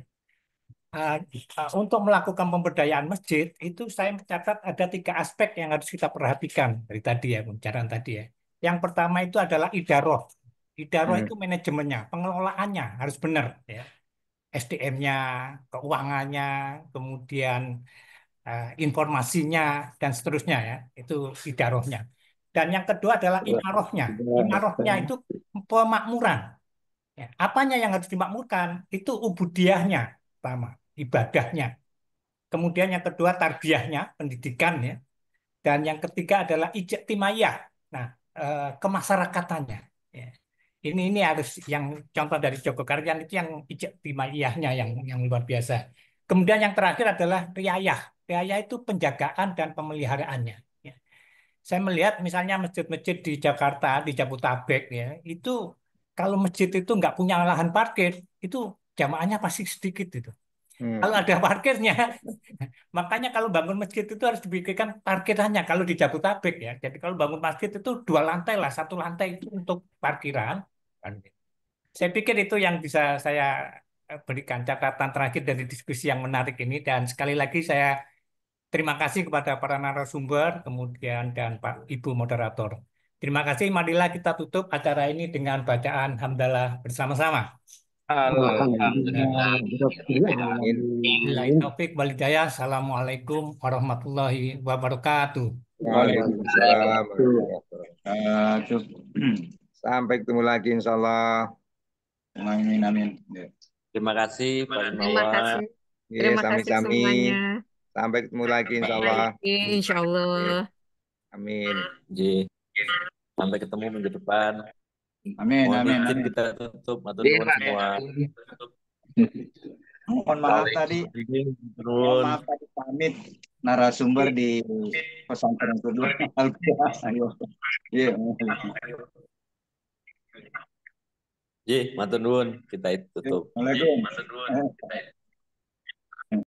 Untuk melakukan pemberdayaan masjid, itu saya mencatat ada 3 aspek yang harus kita perhatikan dari tadi ya, pembicaraan tadi ya. Yang pertama itu adalah idaroh. Idaroh itu manajemennya, pengelolaannya harus benar ya. SDM-nya, keuangannya, kemudian informasinya dan seterusnya ya. Itu idarohnya. Dan yang kedua adalah imarohnya. Imarohnya itu pemakmuran. Ya, apanya yang harus dimakmurkan? Itu ubudiyahnya pertama, ibadahnya. Kemudian yang kedua tarbiyahnya, pendidikan ya. Dan yang ketiga adalah ijtimaiyyah. Nah, kemasyarakatannya. Ya. Ini harus yang contoh dari Joko Karyan itu yang ijtimaiyyahnya yang luar biasa. Kemudian yang terakhir adalah riayah. biaya itu penjagaan dan pemeliharaannya. Ya. Saya melihat misalnya masjid-masjid di Jakarta, di Jabodetabek ya, itu kalau masjid itu nggak punya lahan parkir, itu jamaahnya pasti sedikit itu. Kalau ada parkirnya, makanya kalau bangun masjid itu harus dipikirkan parkirannya. Kalau di Jabodetabek ya, jadi kalau bangun masjid itu 2 lantai lah, 1 lantai itu untuk parkiran. Saya pikir itu yang bisa saya berikan catatan terakhir dari diskusi yang menarik ini. Dan sekali lagi saya terima kasih kepada para narasumber, kemudian dan Pak Ibu moderator. Terima kasih. Marilah kita tutup acara ini dengan bacaan hamdalah bersama-sama. Alhamdulillah. Billahi taufik wal hidayah. Assalamualaikum warahmatullahi wabarakatuh. Waalaikumsalam warahmatullahi Aduh. Sampai ketemu lagi insya Allah. Amin, amin. Terima kasih Pak Terima Imawan. kasih. Iya, Terima kasih sami-sami. semuanya. Sampai ketemu lagi insya Allah. Insya Allah. Amin. Ji. Sampai ketemu minggu depan. Amin, Mohon amin, izin amin. kita tutup. Matur nuwun semua. Mohon maaf tadi. Izin, Mohon turun. maaf tadi pamit narasumber di pesantren kedua. Ayo. Iya. Ji, matur nuwun. Kita tutup. Assalamualaikum.